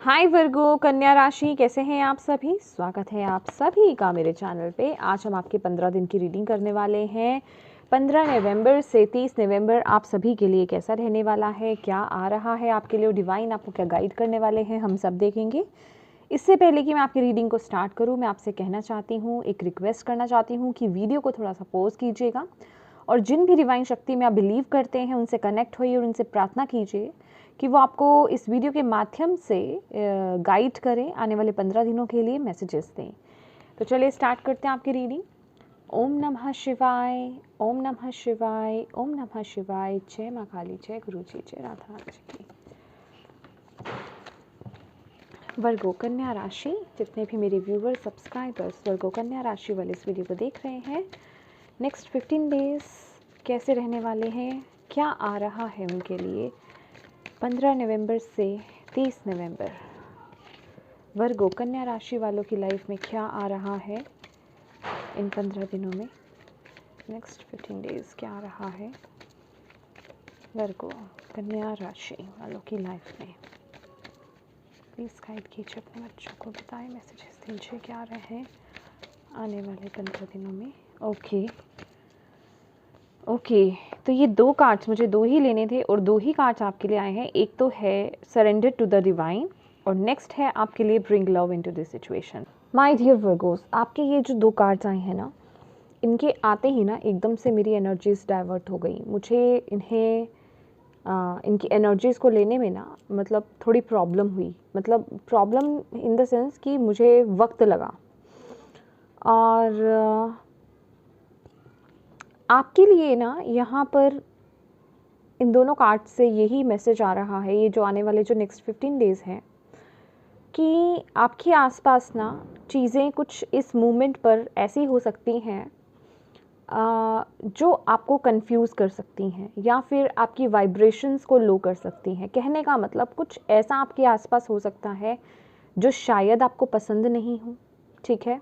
हाय वर्गो कन्या राशि, कैसे हैं आप सभी। स्वागत है आप सभी का मेरे चैनल पे। आज हम आपके 15 दिन की रीडिंग करने वाले हैं। 15 नवंबर से 30 नवंबर आप सभी के लिए कैसा रहने वाला है, क्या आ रहा है आपके लिए, डिवाइन आपको क्या गाइड करने वाले हैं, हम सब देखेंगे। इससे पहले कि मैं आपकी रीडिंग को स्टार्ट करूँ, मैं आपसे कहना चाहती हूँ, एक रिक्वेस्ट करना चाहती हूँ कि वीडियो को थोड़ा सा पॉज कीजिएगा और जिन भी डिवाइन शक्ति में आप बिलीव करते हैं उनसे कनेक्ट होइए और उनसे प्रार्थना कीजिए कि वो आपको इस वीडियो के माध्यम से गाइड करें, आने वाले 15 दिनों के लिए मैसेजेस दें। तो चलिए स्टार्ट करते हैं आपकी रीडिंग। ओम नमः शिवाय, ओम नमः शिवाय, ओम नमः शिवाय। जय माँ काली, जय गुरु जी, जय राधा रानी जी की। वर्गो कन्या राशि, जितने भी मेरे व्यूवर सब्सक्राइबर्स वर्गो कन्या राशि वाले इस वीडियो को देख रहे हैं, नेक्स्ट 15 डेज कैसे रहने वाले हैं, क्या आ रहा है उनके लिए 15 नवंबर से 30 नवंबर। वर्गो कन्या राशि वालों की लाइफ में क्या आ रहा है इन 15 दिनों में, नेक्स्ट 15 डेज क्या आ रहा है वर्गो कन्या राशि वालों की लाइफ में। प्लीज़ गाइड कीजिए अपने बच्चों को, बताएं, मैसेजेस दीजिए क्या आ रहे हैं आने वाले 15 दिनों में। ओके, तो ये दो कार्ड्स, मुझे दो ही लेने थे और दो ही कार्ड्स आपके लिए आए हैं। एक तो है सरेंडर टू द डिवाइन और नेक्स्ट है आपके लिए bring love into this situation. My dear Virgos, आपके ये जो दो कार्ड्स आए हैं ना, इनके आते ही ना एकदम से मेरी एनर्जीज डाइवर्ट हो गई। मुझे इन्हें इनकी एनर्जीज़ को लेने में ना मतलब थोड़ी प्रॉब्लम हुई, मतलब प्रॉब्लम इन द सेंस कि मुझे वक्त लगा। और आपके लिए ना यहाँ पर इन दोनों कार्ड से यही मैसेज आ रहा है, ये जो आने वाले जो नेक्स्ट 15 डेज़ हैं, कि आपके आसपास ना चीज़ें कुछ इस मोमेंट पर ऐसी हो सकती हैं जो आपको कंफ्यूज कर सकती हैं या फिर आपकी वाइब्रेशंस को लो कर सकती हैं। कहने का मतलब कुछ ऐसा आपके आसपास हो सकता है जो शायद आपको पसंद नहीं हो, ठीक है,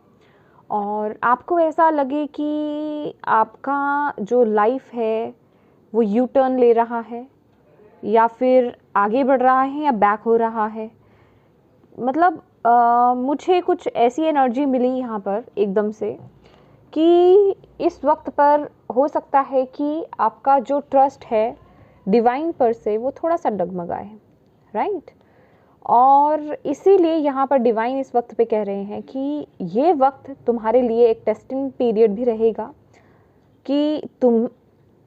और आपको ऐसा लगे कि आपका जो लाइफ है वो यू टर्न ले रहा है या फिर आगे बढ़ रहा है या बैक हो रहा है। मतलब मुझे कुछ ऐसी एनर्जी मिली यहाँ पर एकदम से कि इस वक्त पर हो सकता है कि आपका जो ट्रस्ट है डिवाइन पर से वो थोड़ा सा डगमगाए, राइट। और इसीलिए यहाँ पर डिवाइन इस वक्त पे कह रहे हैं कि ये वक्त तुम्हारे लिए एक टेस्टिंग पीरियड भी रहेगा कि तुम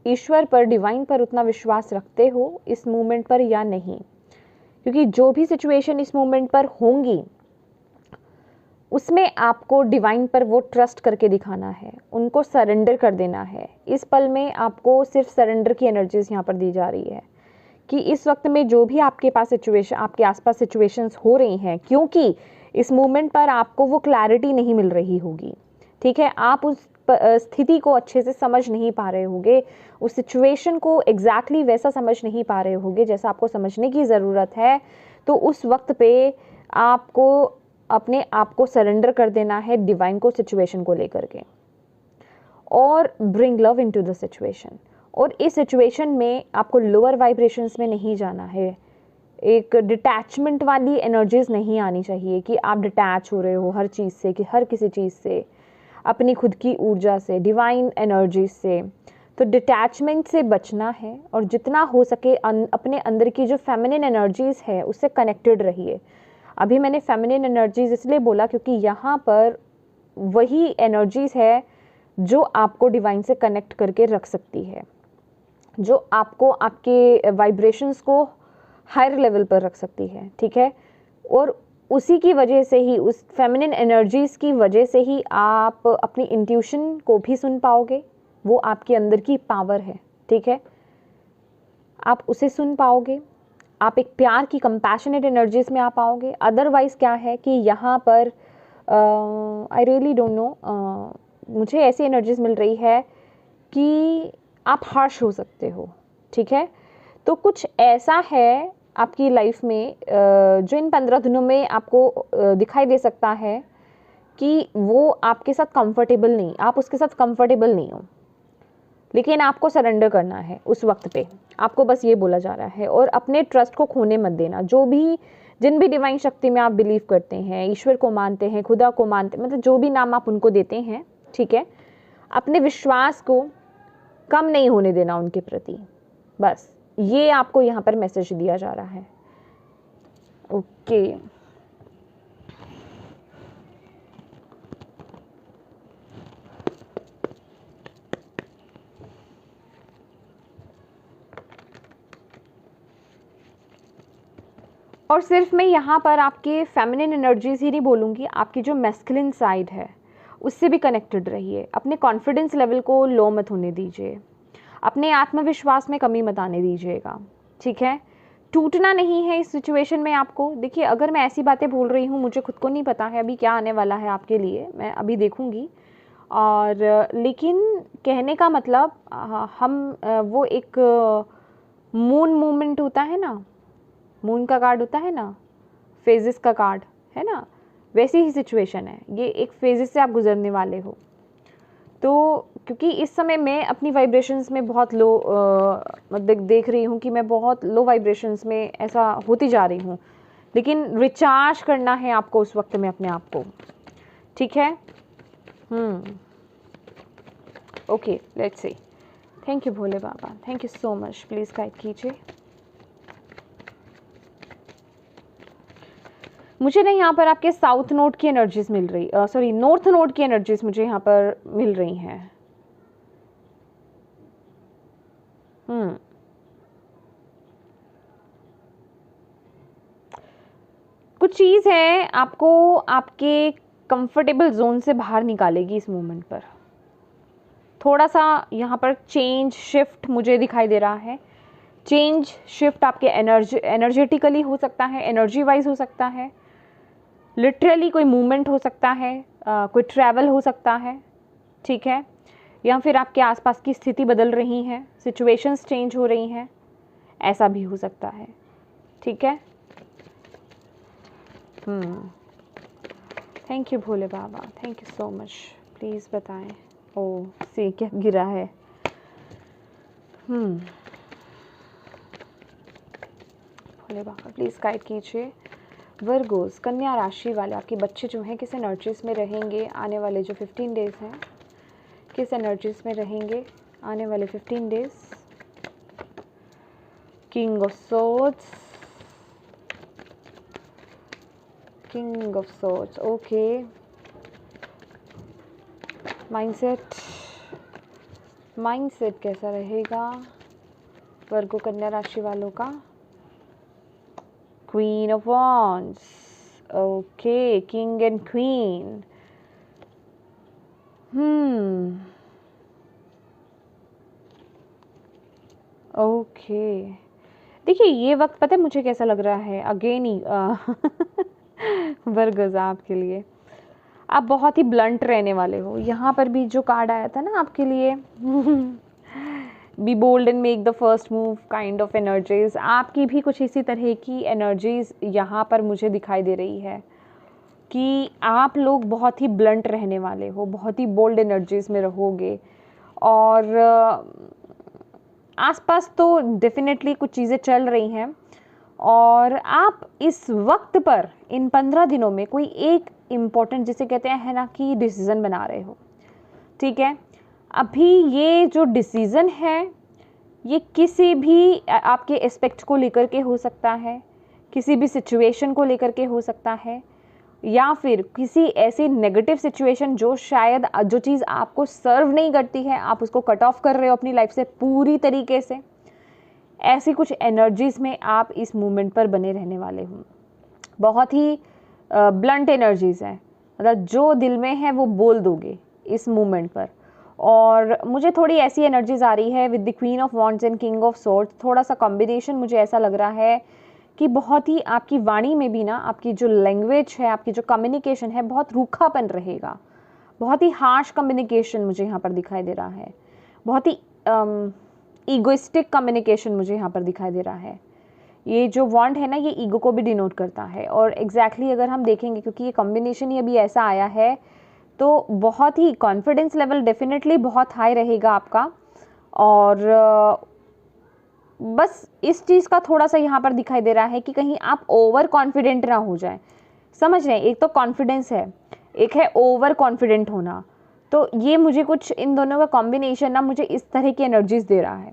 ईश्वर पर, डिवाइन पर उतना विश्वास रखते हो इस मोमेंट पर या नहीं। क्योंकि जो भी सिचुएशन इस मोमेंट पर होंगी उसमें आपको डिवाइन पर वो ट्रस्ट करके दिखाना है, उनको सरेंडर कर देना है। इस पल में आपको सिर्फ सरेंडर की एनर्जीज यहाँ पर दी जा रही है कि इस वक्त में जो भी आपके पास सिचुएशन, आपके आसपास सिचुएशंस हो रही हैं, क्योंकि इस मोमेंट पर आपको वो क्लैरिटी नहीं मिल रही होगी, ठीक है, आप उस स्थिति को अच्छे से समझ नहीं पा रहे होंगे, उस सिचुएशन को एग्जैक्टली वैसा समझ नहीं पा रहे होंगे जैसा आपको समझने की ज़रूरत है। तो उस वक्त पे आपको अपने आप को सरेंडर कर देना है डिवाइन को, सिचुएशन को लेकर के, और bring love into the situation. और इस सिचुएशन में आपको लोअर वाइब्रेशंस में नहीं जाना है, एक डिटैचमेंट वाली एनर्जीज नहीं आनी चाहिए कि आप डिटैच हो रहे हो हर चीज़ से, कि हर किसी चीज़ से, अपनी खुद की ऊर्जा से, डिवाइन एनर्जीज से। तो डिटैचमेंट से बचना है और जितना हो सके अपने अंदर की जो फेमिनिन एनर्जीज है उससे कनेक्टेड रहिए। अभी मैंने फेमिनिन एनर्जीज इसलिए बोला क्योंकि यहाँ पर वही एनर्जीज है जो आपको डिवाइन से कनेक्ट करके रख सकती है, जो आपको आपके वाइब्रेशंस को हायर लेवल पर रख सकती है, ठीक है। और उसी की वजह से ही, उस फेमिनिन एनर्जीज की वजह से ही आप अपनी इंट्यूशन को भी सुन पाओगे। वो आपके अंदर की पावर है, ठीक है, आप उसे सुन पाओगे, आप एक प्यार की कंपैशनेट एनर्जीज में आ पाओगे। अदरवाइज क्या है कि यहाँ पर आई रियली डोंट नो, मुझे ऐसी एनर्जीज मिल रही है कि आप हार्श हो सकते हो, ठीक है। तो कुछ ऐसा है आपकी लाइफ में जो इन 15 दिनों में आपको दिखाई दे सकता है कि वो आपके साथ कंफर्टेबल नहीं, आप उसके साथ कंफर्टेबल नहीं हो। लेकिन आपको सरेंडर करना है उस वक्त पे, आपको बस ये बोला जा रहा है। और अपने ट्रस्ट को खोने मत देना। जिन भी डिवाइन शक्ति में आप बिलीव करते हैं, ईश्वर को मानते हैं, खुदा को मानते हैं, मतलब जो भी नाम आप उनको देते हैं, ठीक है, अपने विश्वास को कम नहीं होने देना उनके प्रति। बस ये आपको यहाँ पर मैसेज दिया जा रहा है। ओके, और सिर्फ मैं यहाँ पर आपके फेमिनिन एनर्जीज ही नहीं बोलूँगी, आपकी जो मैस्कुलिन साइड है उससे भी कनेक्टेड रहिए। अपने कॉन्फिडेंस लेवल को लो मत होने दीजिए, अपने आत्मविश्वास में कमी मत आने दीजिएगा, ठीक है। टूटना नहीं है इस सिचुएशन में आपको। देखिए, अगर मैं ऐसी बातें बोल रही हूँ, मुझे खुद को नहीं पता है अभी क्या आने वाला है आपके लिए, मैं अभी देखूँगी। और लेकिन कहने का मतलब हम वो एक मून मूवमेंट होता है ना, मून का कार्ड होता है ना, फेजेस का कार्ड है ना, वैसी ही सिचुएशन है ये। एक फेजेस से आप गुजरने वाले हो। तो क्योंकि इस समय मैं अपनी वाइब्रेशंस में बहुत लो देख रही हूँ कि मैं बहुत लो वाइब्रेशंस में ऐसा होती जा रही हूँ, लेकिन रिचार्ज करना है आपको उस वक्त में अपने आप को, ठीक है। Okay, let's see. Thank you Bhole Baba, thank you so much. Please guide कीजिए। मुझे ना यहाँ पर आपके साउथ नोड की एनर्जीज मिल रही, सॉरी नॉर्थ नोड की एनर्जीज मुझे यहाँ पर मिल रही हैं। कुछ चीज़ है आपको आपके कंफर्टेबल जोन से बाहर निकालेगी इस मोमेंट पर। थोड़ा सा यहाँ पर चेंज शिफ्ट मुझे दिखाई दे रहा है। चेंज शिफ्ट आपके एनर्जेटिकली हो सकता है, एनर्जी वाइज हो सकता है, लिटरली कोई मूवमेंट हो सकता है, कोई ट्रैवल हो सकता है, ठीक है, या फिर आपके आसपास की स्थिति बदल रही है, सिचुएशंस चेंज हो रही हैं, ऐसा भी हो सकता है, ठीक है। Thank you Bhole Baba, thank you so much. Please बताएं। ओ सी क्या गिरा है। भोले बाबा प्लीज़ गाइड कीजिए। वर्गोस, कन्या राशि वाले आपके बच्चे जो हैं किस एनर्जीज में रहेंगे आने वाले जो 15 डेज हैं, किस एनर्जीज में रहेंगे आने वाले 15 days. King of swords, king of swords, okay. Mindset कैसा रहेगा वर्गो कन्या राशि वालों का। Queen of Wands, okay, King and Queen. Okay. देखिए, ये वक्त पता है मुझे कैसा लग रहा है, अगेन ही वर्गस आपके लिए आप बहुत ही ब्लंट रहने वाले हो। यहाँ पर भी जो कार्ड आया था ना आपके लिए be bold and make the first move kind of energies, आपकी भी कुछ इसी तरह की एनर्जीज यहाँ पर मुझे दिखाई दे रही है कि आप लोग बहुत ही ब्लंट रहने वाले हो, बहुत ही बोल्ड एनर्जीज में रहोगे। और आसपास तो डेफिनेटली कुछ चीज़ें चल रही हैं और आप इस वक्त पर इन 15 दिनों में कोई एक इम्पोर्टेंट, जिसे कहते हैं ना कि डिसीज़न बना रहे हो, ठीक है। अभी ये जो डिसीज़न है ये किसी भी आपके एस्पेक्ट को लेकर के हो सकता है, किसी भी सिचुएशन को लेकर के हो सकता है, या फिर किसी ऐसी नेगेटिव सिचुएशन जो शायद जो चीज़ आपको सर्व नहीं करती है, आप उसको कट ऑफ कर रहे हो अपनी लाइफ से पूरी तरीके से। ऐसी कुछ एनर्जीज़ में आप इस मूवमेंट पर बने रहने वाले हो। बहुत ही ब्लंट एनर्जीज़ हैं, मतलब जो दिल में है वो बोल दोगे इस मूवमेंट पर। और मुझे थोड़ी ऐसी एनर्जीज आ रही है with the queen of wands and king of swords, थोड़ा सा कॉम्बिनेशन मुझे ऐसा लग रहा है कि बहुत ही आपकी वाणी में भी ना, आपकी जो लैंग्वेज है, आपकी जो कम्युनिकेशन है, बहुत रूखापन रहेगा, बहुत ही हार्श कम्युनिकेशन मुझे यहाँ पर दिखाई दे रहा है, बहुत ही ईगोइस्टिक कम्युनिकेशन मुझे यहाँ पर दिखाई दे रहा है। ये जो वॉन्ड है ना, ये ईगो को भी डिनोट करता है। और एग्जैक्टली अगर हम देखेंगे, क्योंकि ये कॉम्बिनेशन ही अभी ऐसा आया है, तो बहुत ही कॉन्फिडेंस लेवल डेफिनेटली बहुत हाई रहेगा आपका। और बस इस चीज़ का थोड़ा सा यहाँ पर दिखाई दे रहा है कि कहीं आप ओवर कॉन्फिडेंट ना हो जाएं। समझ रहे हैं, एक तो कॉन्फिडेंस है, एक है ओवर कॉन्फिडेंट होना। तो ये मुझे कुछ इन दोनों का कॉम्बिनेशन ना मुझे इस तरह की एनर्जीज दे रहा है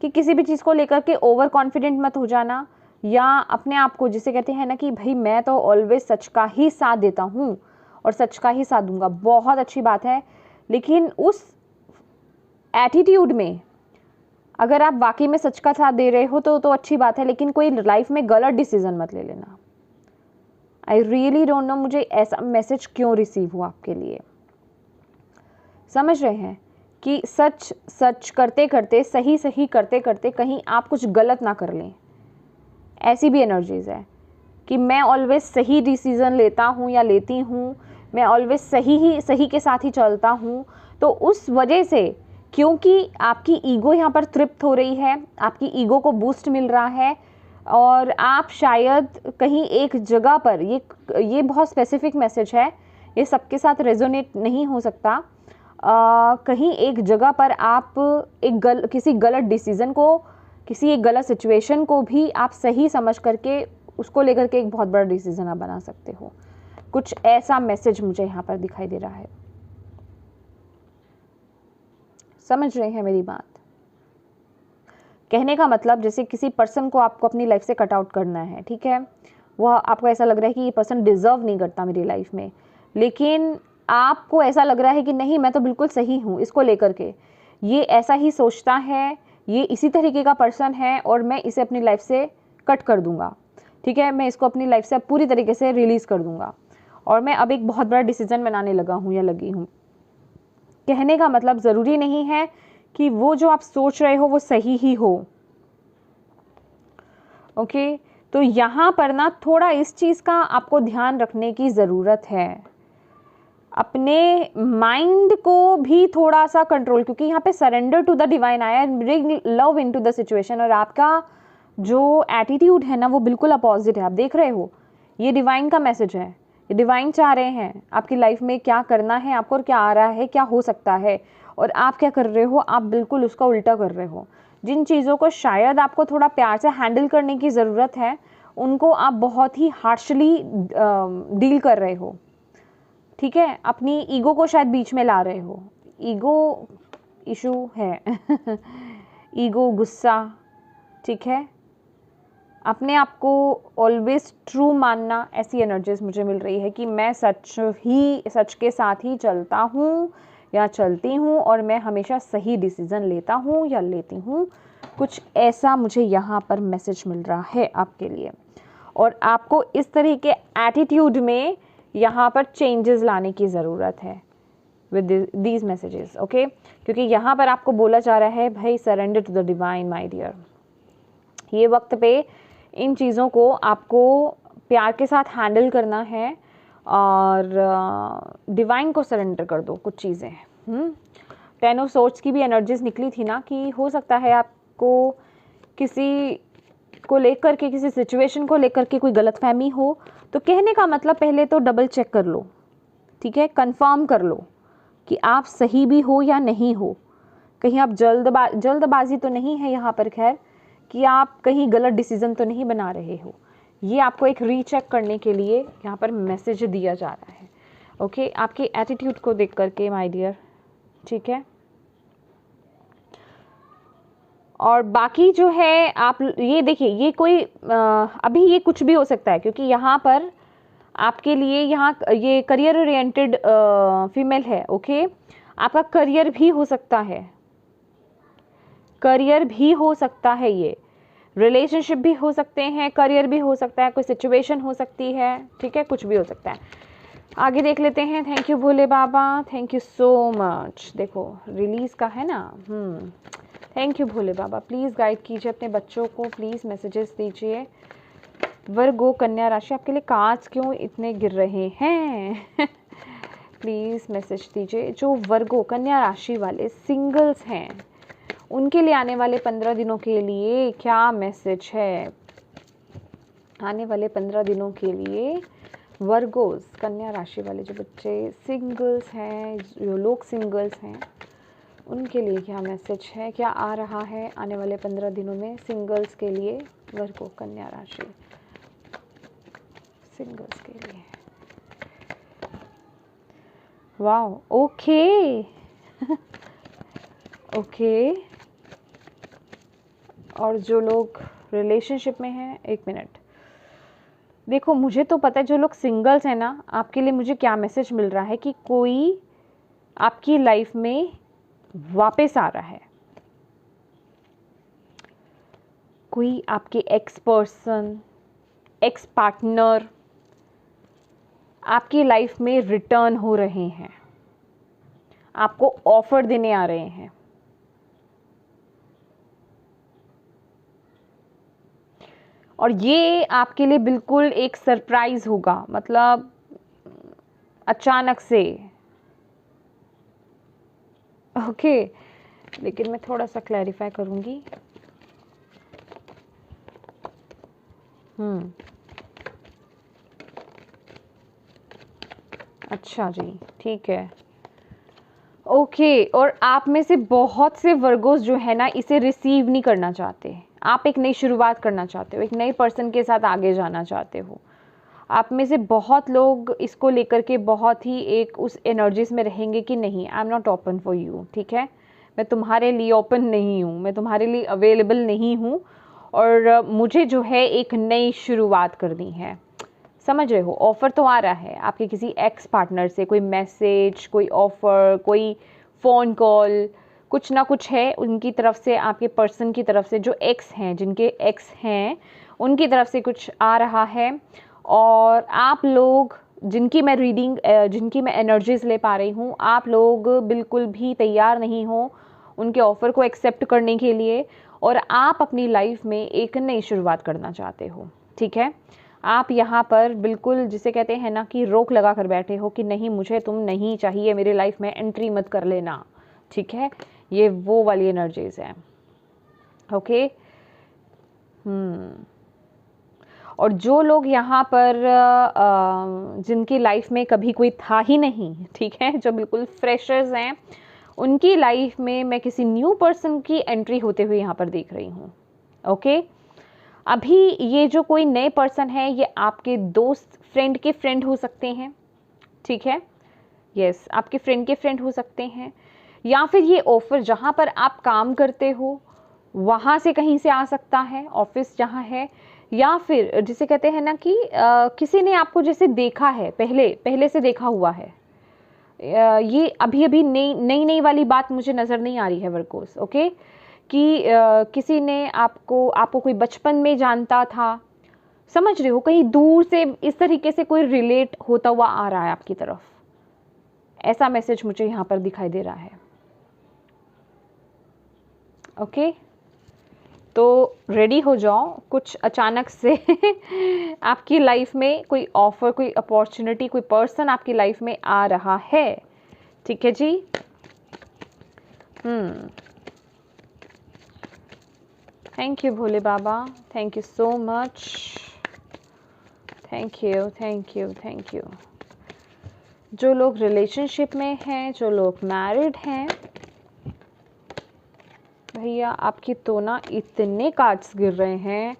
कि किसी भी चीज़ को लेकर के ओवर कॉन्फिडेंट मत हो जाना, या अपने आप को जिसे कहते हैं ना कि भाई मैं तो ऑलवेज सच का ही साथ देता हूँ और सच का ही साथ दूंगा, बहुत अच्छी बात है। लेकिन उस एटीट्यूड में अगर आप वाकई में सच का साथ दे रहे हो तो अच्छी बात है, लेकिन कोई लाइफ में गलत डिसीजन मत ले लेना। आई रियली डोंट नो मुझे ऐसा मैसेज क्यों रिसीव हुआ आपके लिए। समझ रहे हैं कि सच सच करते करते, सही सही करते करते कहीं आप कुछ गलत ना कर लें। ऐसी भी एनर्जीज है कि मैं ऑलवेज सही डिसीजन लेता हूँ या लेती हूँ, मैं ऑलवेज सही के साथ ही चलता हूँ। तो उस वजह से, क्योंकि आपकी ईगो यहाँ पर तृप्त हो रही है, आपकी ईगो को बूस्ट मिल रहा है, और आप शायद कहीं एक जगह पर, ये बहुत स्पेसिफिक मैसेज है, ये सबके साथ रेजोनेट नहीं हो सकता। कहीं एक जगह पर आप किसी गलत डिसीज़न को, किसी एक गलत सिचुएशन को भी आप सही समझ करके उसको लेकर के एक बहुत बड़ा डिसीज़न आप बना सकते हो। कुछ ऐसा मैसेज मुझे यहाँ पर दिखाई दे रहा है। समझ रहे हैं मेरी बात? कहने का मतलब जैसे किसी पर्सन को आपको अपनी लाइफ से कट आउट करना है, ठीक है, वह आपको ऐसा लग रहा है कि ये पर्सन डिजर्व नहीं करता मेरी लाइफ में, लेकिन आपको ऐसा लग रहा है कि नहीं मैं तो बिल्कुल सही हूँ इसको लेकर के, ये ऐसा ही सोचता है, ये इसी तरीके का पर्सन है और मैं इसे अपनी लाइफ से कट कर दूंगा, ठीक है, मैं इसको अपनी लाइफ से अब पूरी तरीके से रिलीज़ कर दूंगा और मैं अब एक बहुत बड़ा डिसीजन बनाने लगा हूँ या लगी हूँ। कहने का मतलब ज़रूरी नहीं है कि वो जो आप सोच रहे हो वो सही ही हो। ओके, तो यहाँ पर ना थोड़ा इस चीज़ का आपको ध्यान रखने की ज़रूरत है, अपने माइंड को भी थोड़ा सा कंट्रोल, क्योंकि यहाँ पे सरेंडर टू द डिवाइन आया, bring love into the situation, और आपका जो एटीट्यूड है ना वो बिल्कुल अपोजिट है। आप देख रहे हो, ये डिवाइन का मैसेज है, ये डिवाइन चाह रहे हैं आपकी लाइफ में क्या करना है आपको और क्या आ रहा है, क्या हो सकता है, और आप क्या कर रहे हो, आप बिल्कुल उसका उल्टा कर रहे हो। जिन चीज़ों को शायद आपको थोड़ा प्यार से हैंडल करने की ज़रूरत है, उनको आप बहुत ही हार्शली डील कर रहे हो, ठीक है, अपनी ईगो को शायद बीच में ला रहे हो, ईगो इशू है ईगो, गुस्सा, ठीक है, अपने आप को ऑलवेज ट्रू मानना, ऐसी एनर्जीज मुझे मिल रही है कि मैं सच के साथ ही चलता हूँ या चलती हूँ और मैं हमेशा सही डिसीज़न लेता हूँ या लेती हूँ। कुछ ऐसा मुझे यहाँ पर मैसेज मिल रहा है आपके लिए, और आपको इस तरह के एटीट्यूड में यहाँ पर चेंजेस लाने की ज़रूरत है विद दीज मैसेजेस। ओके, क्योंकि यहाँ पर आपको बोला जा रहा है भाई surrender to the divine my dear. ये वक्त पे इन चीज़ों को आपको प्यार के साथ हैंडल करना है और डिवाइन को सरेंडर कर दो कुछ चीज़ें। 10 ऑफ सोर्ड्स की भी एनर्जीज निकली थी ना कि हो सकता है आपको किसी को लेकर के, किसी सिचुएशन को लेकर के कोई गलतफहमी हो, तो कहने का मतलब पहले तो डबल चेक कर लो, ठीक है, कंफर्म कर लो कि आप सही भी हो या नहीं हो। कहीं आप जल्दबाजी तो नहीं है यहाँ पर, खैर, कि आप कहीं गलत डिसीजन तो नहीं बना रहे हो। ये आपको एक रीचेक करने के लिए यहाँ पर मैसेज दिया जा रहा है। ओके, आपके एटीट्यूड को देख करके माय डियर, ठीक है। और बाकी जो है आप ये देखिए, ये कोई अभी ये कुछ भी हो सकता है, क्योंकि यहाँ पर आपके लिए यहाँ ये करियर ओरिएंटेड फीमेल है। ओके, आपका करियर भी हो सकता है, करियर भी हो सकता है, ये रिलेशनशिप भी हो सकते हैं, करियर भी हो सकता है, कोई सिचुएशन हो सकती है, ठीक है, कुछ भी हो सकता है। आगे देख लेते हैं। Thank you Bhole Baba, thank you so much. देखो रिलीज का है ना, thank you Bhole Baba. Please guide कीजिए अपने बच्चों को, प्लीज़ मैसेजेस दीजिए। वर्गो कन्या राशि, आपके लिए कार्ड्स क्यों इतने गिर रहे हैं प्लीज़ मैसेज दीजिए। जो वर्गो कन्या राशि वाले सिंगल्स हैं उनके लिए आने वाले 15 दिनों के लिए क्या मैसेज है? आने वाले 15 दिनों के लिए वर्गोस कन्या राशि वाले जो बच्चे सिंगल्स हैं, जो लोग सिंगल्स हैं, उनके लिए क्या मैसेज है, क्या आ रहा है आने वाले 15 दिनों में सिंगल्स के लिए, वर्गो कन्या राशि, सिंगल्स के लिए। Wow, okay okay. और जो लोग रिलेशनशिप में हैं, एक मिनट, देखो मुझे तो पता है जो लोग सिंगल्स हैं ना, आपके लिए मुझे क्या मैसेज मिल रहा है कि कोई आपकी लाइफ में वापस आ रहा है, कोई आपके एक्स पर्सन, एक्स पार्टनर आपकी लाइफ में रिटर्न हो रहे हैं, आपको ऑफर देने आ रहे हैं। और ये आपके लिए बिल्कुल एक सरप्राइज होगा, मतलब अचानक से। ओके, लेकिन मैं थोड़ा सा क्लैरिफाई करूंगी। अच्छा जी, ठीक है, ओके। और आप में से बहुत से वर्गोस जो है ना, इसे रिसीव नहीं करना चाहते। आप एक नई शुरुआत करना चाहते हो, एक नए पर्सन के साथ आगे जाना चाहते हो। आप में से बहुत लोग इसको लेकर के बहुत ही एक उस एनर्जीज में रहेंगे कि नहीं, I am not open for you, ठीक है, मैं तुम्हारे लिए ओपन नहीं हूँ, मैं तुम्हारे लिए अवेलेबल नहीं हूँ, और मुझे जो है एक नई शुरुआत करनी है। समझ रहे हो, ऑफर तो आ रहा है आपके किसी एक्स पार्टनर से, कोई मैसेज, कोई ऑफर, कोई फ़ोन कॉल, कुछ ना कुछ है उनकी तरफ से, आपके पर्सन की तरफ से, जो एक्स हैं, जिनके एक्स हैं उनकी तरफ से कुछ आ रहा है। और आप लोग जिनकी मैं रीडिंग, जिनकी मैं एनर्जीज ले पा रही हूँ, आप लोग बिल्कुल भी तैयार नहीं हो उनके ऑफ़र को एक्सेप्ट करने के लिए, और आप अपनी लाइफ में एक नई शुरुआत करना चाहते हो, ठीक है। आप यहाँ पर बिल्कुल जिसे कहते हैं ना कि रोक लगा कर बैठे हो कि नहीं, मुझे तुम नहीं चाहिए मेरी लाइफ में, एंट्री मत कर लेना, ठीक है। ये वो वाली एनर्जीज है, ओके। और जो लोग यहाँ पर जिनकी लाइफ में कभी कोई था ही नहीं, ठीक है, जो बिल्कुल फ्रेशर्स हैं, उनकी लाइफ में मैं किसी न्यू पर्सन की एंट्री होते हुए यहाँ पर देख रही हूँ, ओके। अभी ये जो कोई नए पर्सन है, ये आपके दोस्त, फ्रेंड के फ्रेंड हो सकते हैं, ठीक है, यस, आपके फ्रेंड के फ्रेंड हो सकते हैं, या फिर ये ऑफर जहाँ पर आप काम करते हो वहाँ से कहीं से आ सकता है, ऑफिस जहाँ है, या फिर जिसे कहते हैं ना कि किसी ने आपको जैसे देखा है, पहले से देखा हुआ है। ये अभी अभी नई नई वाली बात मुझे नज़र नहीं आ रही है वर्कोस, ओके, कि किसी ने आपको कोई बचपन में जानता था, समझ रहे हो, कहीं दूर से इस तरीके से कोई रिलेट होता हुआ आ रहा है आपकी तरफ, ऐसा मैसेज मुझे यहाँ पर दिखाई दे रहा है, ओके। तो रेडी हो जाओ, कुछ अचानक से आपकी लाइफ में कोई ऑफर, कोई अपॉर्चुनिटी, कोई पर्सन आपकी लाइफ में आ रहा है, ठीक है जी। Thank you Bhole Baba, thank you so much, thank you, thank you, thank you. जो लोग रिलेशनशिप में हैं, जो लोग मैरिड हैं, भैया आपकी तो ना इतने कार्ड्स गिर रहे हैं,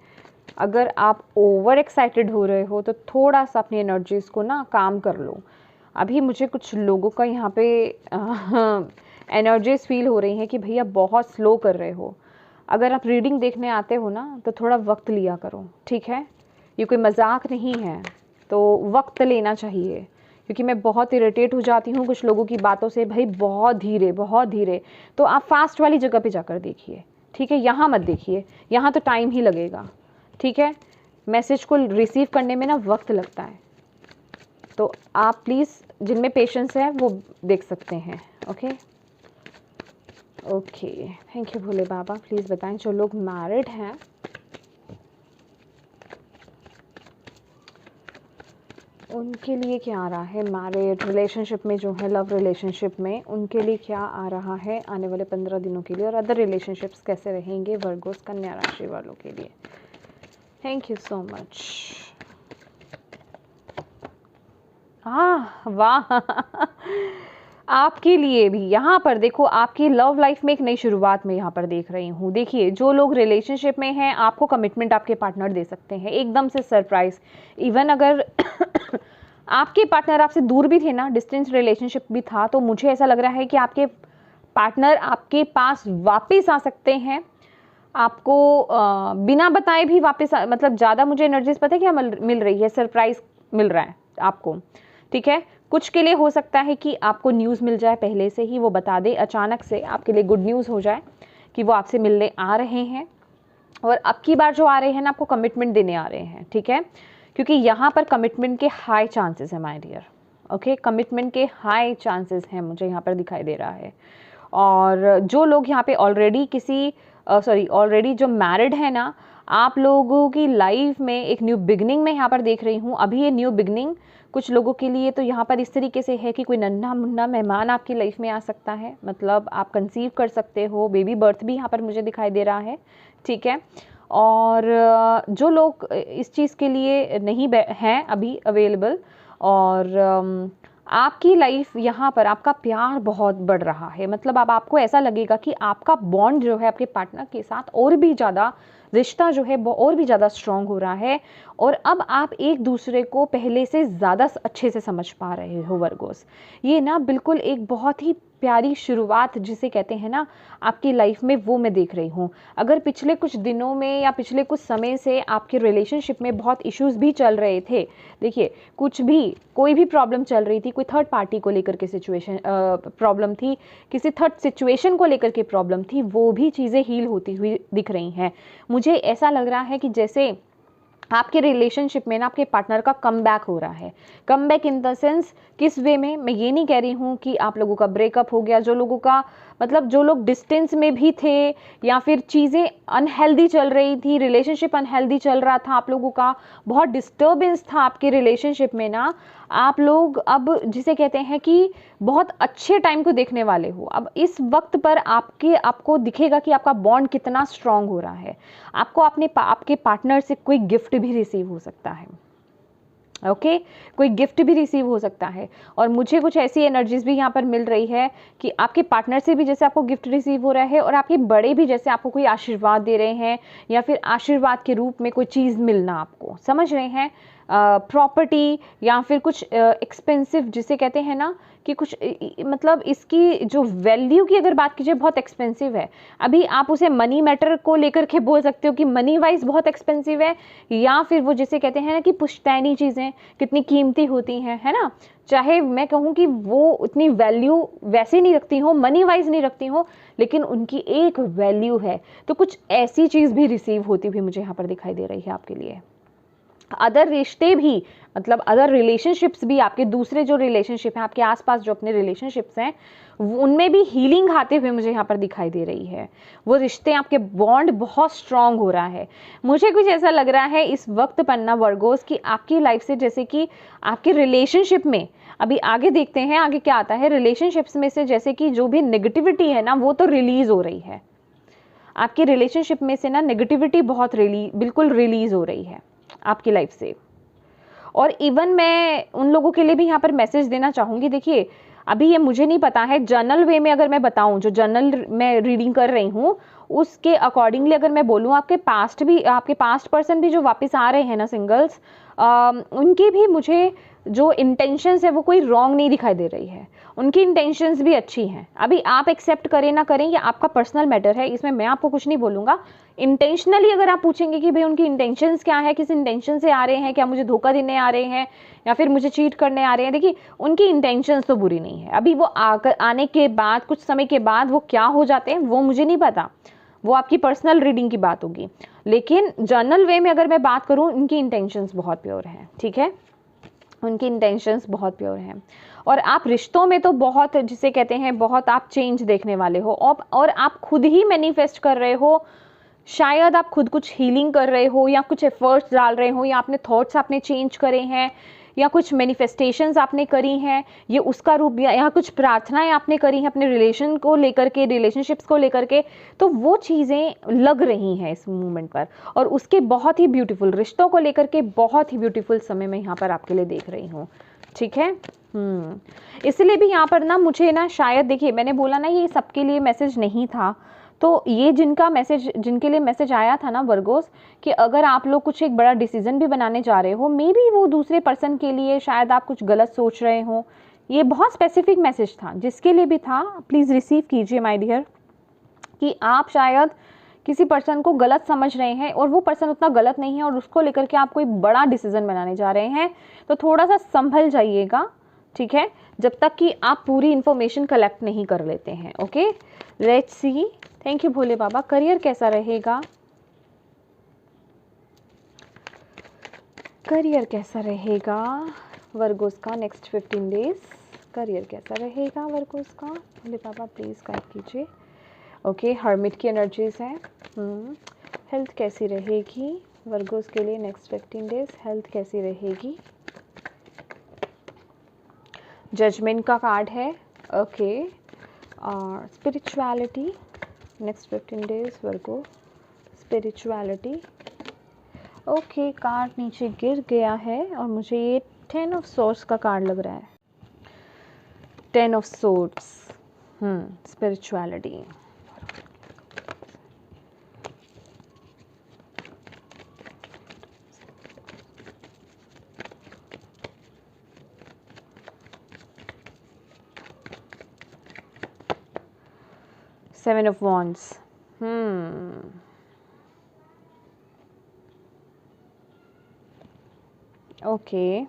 अगर आप ओवर एक्साइटेड हो रहे हो तो थोड़ा सा अपनी एनर्जीज को ना काम कर लो। अभी मुझे कुछ लोगों का यहाँ पे एनर्जीज फील हो रही हैं कि भैया बहुत स्लो कर रहे हो। अगर आप रीडिंग देखने आते हो ना तो थोड़ा वक्त लिया करो, ठीक है, ये कोई मजाक नहीं है, तो वक्त लेना चाहिए, क्योंकि मैं बहुत इरिटेट हो जाती हूँ कुछ लोगों की बातों से, भाई बहुत धीरे, बहुत धीरे। तो आप फास्ट वाली जगह पे जाकर देखिए, ठीक है, यहाँ मत देखिए, यहाँ तो टाइम ही लगेगा, ठीक है, मैसेज को रिसीव करने में ना वक्त लगता है। तो आप प्लीज़ जिनमें पेशेंस है वो देख सकते हैं, okay okay. Thank you Bhole Baba, please बताएं जो लोग मैरिड हैं, उनके लिए क्या आ रहा है, मैरिड रिलेशनशिप में जो है, लव रिलेशनशिप में, उनके लिए क्या आ रहा है आने वाले 15 दिनों के लिए, और अदर रिलेशनशिप्स कैसे रहेंगे वर्गोस कन्या राशि वालों के लिए। Thank you so much. वाह आपके लिए भी यहाँ पर देखो, आपकी लव लाइफ में एक नई शुरुआत में यहाँ पर देख रही हूँ। देखिए, जो लोग रिलेशनशिप में हैं, आपको कमिटमेंट आपके पार्टनर दे सकते हैं एकदम से सरप्राइज। इवन अगर आपके पार्टनर आपसे दूर भी थे ना, डिस्टेंस रिलेशनशिप भी था, तो मुझे ऐसा लग रहा है कि आपके पार्टनर आपके पास वापस आ सकते हैं, आपको बिना बताए भी वापस मतलब ज़्यादा मुझे एनर्जीज पता है क्या मिल रही है, सरप्राइज मिल रहा है आपको, ठीक है। कुछ के लिए हो सकता है कि आपको न्यूज़ मिल जाए पहले से ही, वो बता दे, अचानक से आपके लिए गुड न्यूज़ हो जाए कि वो आपसे मिलने आ रहे हैं, और अब की बार जो आ रहे हैं ना, आपको कमिटमेंट देने आ रहे हैं, ठीक है। क्योंकि यहाँ पर कमिटमेंट के हाई चांसेस हैं माय डियर, ओके, कमिटमेंट के हाई चांसेस हैं, मुझे यहाँ पर दिखाई दे रहा है। और जो लोग यहाँ पे ऑलरेडी ऑलरेडी जो मैरिड है ना, आप लोगों की लाइफ में एक न्यू बिगनिंग में यहाँ पर देख रही हूँ। अभी ये न्यू बिगनिंग कुछ लोगों के लिए तो यहाँ पर इस तरीके से है कि कोई नन्हा मुन्ना मेहमान आपकी लाइफ में आ सकता है, मतलब आप कंसीव कर सकते हो, बेबी बर्थ भी यहाँ पर मुझे दिखाई दे रहा है, ठीक है। और जो लोग इस चीज़ के लिए नहीं हैं अभी अवेलेबल, और आपकी लाइफ यहाँ पर आपका प्यार बहुत बढ़ रहा है, मतलब अब आपको ऐसा लगेगा कि आपका बॉन्ड जो है आपके पार्टनर के साथ और भी ज़्यादा, रिश्ता जो है वो और भी ज़्यादा स्ट्रॉन्ग हो रहा है, और अब आप एक दूसरे को पहले से ज़्यादा अच्छे से समझ पा रहे हो वर्गोस। ये ना बिल्कुल एक बहुत ही प्यारी शुरुआत जिसे कहते हैं ना आपकी लाइफ में, वो मैं देख रही हूँ। अगर पिछले कुछ दिनों में या पिछले कुछ समय से आपके रिलेशनशिप में बहुत इश्यूज भी चल रहे थे, देखिए कुछ भी कोई भी प्रॉब्लम चल रही थी, कोई थर्ड पार्टी को लेकर के सिचुएशन प्रॉब्लम थी, किसी थर्ड सिचुएशन को लेकर के प्रॉब्लम थी, वो भी चीज़ें हील होती हुई दिख रही हैं। मुझे ऐसा लग रहा है कि जैसे आपके रिलेशनशिप में ना आपके पार्टनर का कम बैक हो रहा है। Come back in the sense किस वे में, मैं ये नहीं कह रही हूँ कि आप लोगों का ब्रेकअप हो गया, जो लोगों का मतलब जो लोग डिस्टेंस में भी थे या फिर चीज़ें अनहेल्दी चल रही थी, रिलेशनशिप अनहेल्दी चल रहा था, आप लोगों का बहुत डिस्टर्बेंस था आपके रिलेशनशिप में ना, आप लोग अब जिसे कहते हैं कि बहुत अच्छे टाइम को देखने वाले हो। अब इस वक्त पर आपको दिखेगा कि आपका बॉन्ड कितना स्ट्रांग हो रहा है। आपको आपके पार्टनर से कोई गिफ्ट भी रिसीव हो सकता है, ओके, कोई गिफ्ट भी रिसीव हो सकता है। और मुझे कुछ ऐसी एनर्जीज भी यहाँ पर मिल रही है कि आपके पार्टनर से भी जैसे आपको गिफ्ट रिसीव हो रहा है, और आपके बड़े भी जैसे आपको कोई आशीर्वाद दे रहे हैं, या फिर आशीर्वाद के रूप में कोई चीज़ मिलना, आपको समझ रहे हैं, प्रॉपर्टी या फिर कुछ एक्सपेंसिव जिसे कहते हैं ना कि कुछ मतलब इसकी जो वैल्यू की अगर बात कीजिए बहुत एक्सपेंसिव है। अभी आप उसे मनी मैटर को लेकर के बोल सकते हो कि मनी वाइज बहुत एक्सपेंसिव है, या फिर वो जिसे कहते हैं ना कि पुश्तैनी चीज़ें कितनी कीमती होती हैं, है ना। चाहे मैं कहूँ कि वो उतनी वैल्यू वैसे नहीं रखती हो, मनी वाइज नहीं रखती हो, लेकिन उनकी एक वैल्यू है। तो कुछ ऐसी चीज़ भी रिसीव होती हुई मुझे यहाँ पर दिखाई दे रही है आपके लिए। अदर रिश्ते भी, मतलब अदर रिलेशनशिप्स भी, आपके दूसरे जो रिलेशनशिप हैं, आपके आसपास जो अपने रिलेशनशिप्स हैं, उनमें भी हीलिंग आते हुए मुझे यहाँ पर दिखाई दे रही है। वो रिश्ते, आपके बॉन्ड बहुत स्ट्रांग हो रहा है। मुझे कुछ ऐसा लग रहा है इस वक्त पन्ना वर्गोस की आपकी लाइफ से, जैसे कि आपके रिलेशनशिप में, अभी आगे देखते हैं आगे क्या आता है, रिलेशनशिप्स में से जैसे कि जो भी नेगेटिविटी है ना, वो तो रिलीज हो रही है। आपके रिलेशनशिप में से ना नेगेटिविटी बहुत बिल्कुल रिलीज हो रही है आपकी लाइफ से। और इवन मैं उन लोगों के लिए भी यहाँ पर मैसेज देना चाहूँगी, देखिए अभी ये मुझे नहीं पता है, जनरल वे में अगर मैं बताऊँ, जो जनरल मैं रीडिंग कर रही हूँ उसके अकॉर्डिंगली अगर मैं बोलूँ, आपके पास्ट पर्सन भी जो वापस आ रहे हैं ना सिंगल्स, उनकी भी मुझे जो इंटेंशंस है वो कोई रॉन्ग नहीं दिखाई दे रही है, उनकी इंटेंशंस भी अच्छी हैं। अभी आप एक्सेप्ट करें ना करें, ये आपका पर्सनल मैटर है, इसमें मैं आपको कुछ नहीं बोलूँगा। इंटेंशनली अगर आप पूछेंगे कि भाई उनकी इंटेंशंस क्या है, किस इंटेंशन से आ रहे हैं, क्या मुझे धोखा देने आ रहे हैं या फिर मुझे चीट करने आ रहे हैं, देखिए उनकी इंटेंशंस तो बुरी नहीं है। अभी वो आने के बाद कुछ समय के बाद वो क्या हो जाते हैं वो मुझे नहीं पता, वो आपकी पर्सनल रीडिंग की बात होगी, लेकिन जनरल वे में अगर मैं बात करूँ, इनकी इंटेंशंस बहुत प्योर हैं, ठीक है, उनकी इंटेंशंस बहुत प्योर हैं। और आप रिश्तों में तो बहुत, जिसे कहते हैं, बहुत आप चेंज देखने वाले हो, और आप खुद ही मैनिफेस्ट कर रहे हो, शायद आप खुद कुछ हीलिंग कर रहे हो, या कुछ एफर्ट्स डाल रहे हो, या अपने थॉट्स आपने चेंज करे हैं, या कुछ मैनिफेस्टेशंस आपने करी हैं, ये उसका रूप, या कुछ प्रार्थनाएं आपने करी हैं अपने रिलेशन को लेकर के, रिलेशनशिप्स को लेकर के, तो वो चीज़ें लग रही हैं इस मोमेंट पर। और उसके बहुत ही ब्यूटीफुल रिश्तों को लेकर के बहुत ही ब्यूटीफुल समय मैं यहाँ पर आपके लिए देख रही हूँ, ठीक है। इसलिए भी यहाँ पर ना मुझे ना शायद, देखिए मैंने बोला ना ये सबके लिए मैसेज नहीं था, तो ये जिनके लिए मैसेज आया था ना वर्गोस, कि अगर आप लोग कुछ एक बड़ा डिसीजन भी बनाने जा रहे हो, मे बी वो दूसरे पर्सन के लिए शायद आप कुछ गलत सोच रहे हो, ये बहुत स्पेसिफिक मैसेज था, जिसके लिए भी था प्लीज़ रिसीव कीजिए माय डियर, कि आप शायद किसी पर्सन को गलत समझ रहे हैं और वो पर्सन उतना गलत नहीं है और उसको लेकर के आप कोई बड़ा डिसीजन बनाने जा रहे हैं, तो थोड़ा सा संभल जाइएगा, ठीक है, जब तक कि आप पूरी इंफॉर्मेशन कलेक्ट नहीं कर लेते हैं। Okay, let's see. Thank you Bhole Baba. Career कैसा रहेगा, करियर कैसा रहेगा वर्गोस का नेक्स्ट 15 डेज, करियर कैसा रहेगा वर्गोस का, भोले बाबा प्लीज़ गाइड कीजिए। ओके, हर्मिट की एनर्जीज हैं। हेल्थ कैसी रहेगी वर्गोस के लिए नेक्स्ट 15 डेज, हेल्थ कैसी रहेगी। जजमेंट का कार्ड है। ओके, और स्पिरिचुअलिटी नेक्स्ट 15 डेज वर्गो, स्पिरिचुअलिटी। ओके, कार्ड नीचे गिर गया है और मुझे ये 10 ऑफ सोर्ड्स का कार्ड लग रहा है। 10 of swords, spirituality. Seven of Wands. Okay,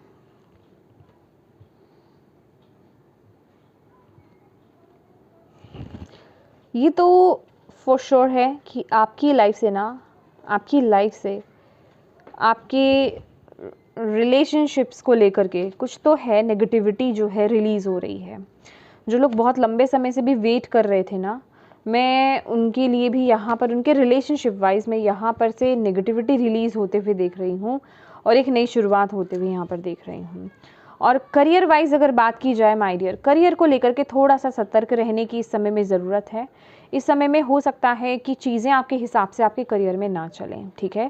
ये तो फॉर श्योर है कि आपकी लाइफ से ना, आपकी लाइफ से आपके रिलेशनशिप्स को लेकर के कुछ तो है, नेगेटिविटी जो है रिलीज़ हो रही है। जो लोग बहुत लंबे समय से भी वेट कर रहे थे ना, मैं उनके लिए भी यहाँ पर उनके रिलेशनशिप वाइज में यहाँ पर से नेगेटिविटी रिलीज़ होते हुए देख रही हूँ और एक नई शुरुआत होते हुए यहाँ पर देख रही हूँ। और करियर वाइज अगर बात की जाए माय डियर, करियर को लेकर के थोड़ा सा सतर्क रहने की इस समय में ज़रूरत है। इस समय में हो सकता है कि चीज़ें आपके हिसाब से आपके करियर में ना चलें, ठीक है,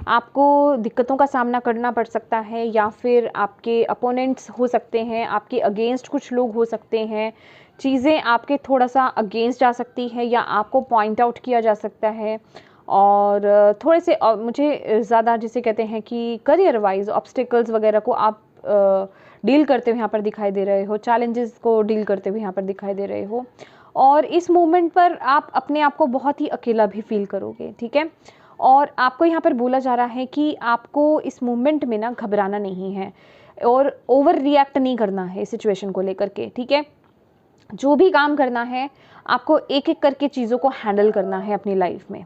आपको दिक्कतों का सामना करना पड़ सकता है, या फिर आपके अपोनेंट्स हो सकते हैं, आपके अगेंस्ट कुछ लोग हो सकते हैं, चीज़ें आपके थोड़ा सा अगेंस्ट जा सकती है या आपको पॉइंट आउट किया जा सकता है। और थोड़े से मुझे ज़्यादा जिसे कहते हैं कि करियर वाइज ऑब्स्टिकल्स वगैरह को आप डील करते हुए यहाँ पर दिखाई दे रहे हो, चैलेंजेस को डील करते हुए यहाँ पर दिखाई दे रहे हो, और इस मोमेंट पर आप अपने आप को बहुत ही अकेला भी फील करोगे, ठीक है। और आपको यहाँ पर बोला जा रहा है कि आपको इस मोमेंट में ना घबराना नहीं है और ओवर रिएक्ट नहीं करना है इस सिचुएशन को लेकर के, ठीक है। जो भी काम करना है आपको एक एक करके चीज़ों को हैंडल करना है अपनी लाइफ में,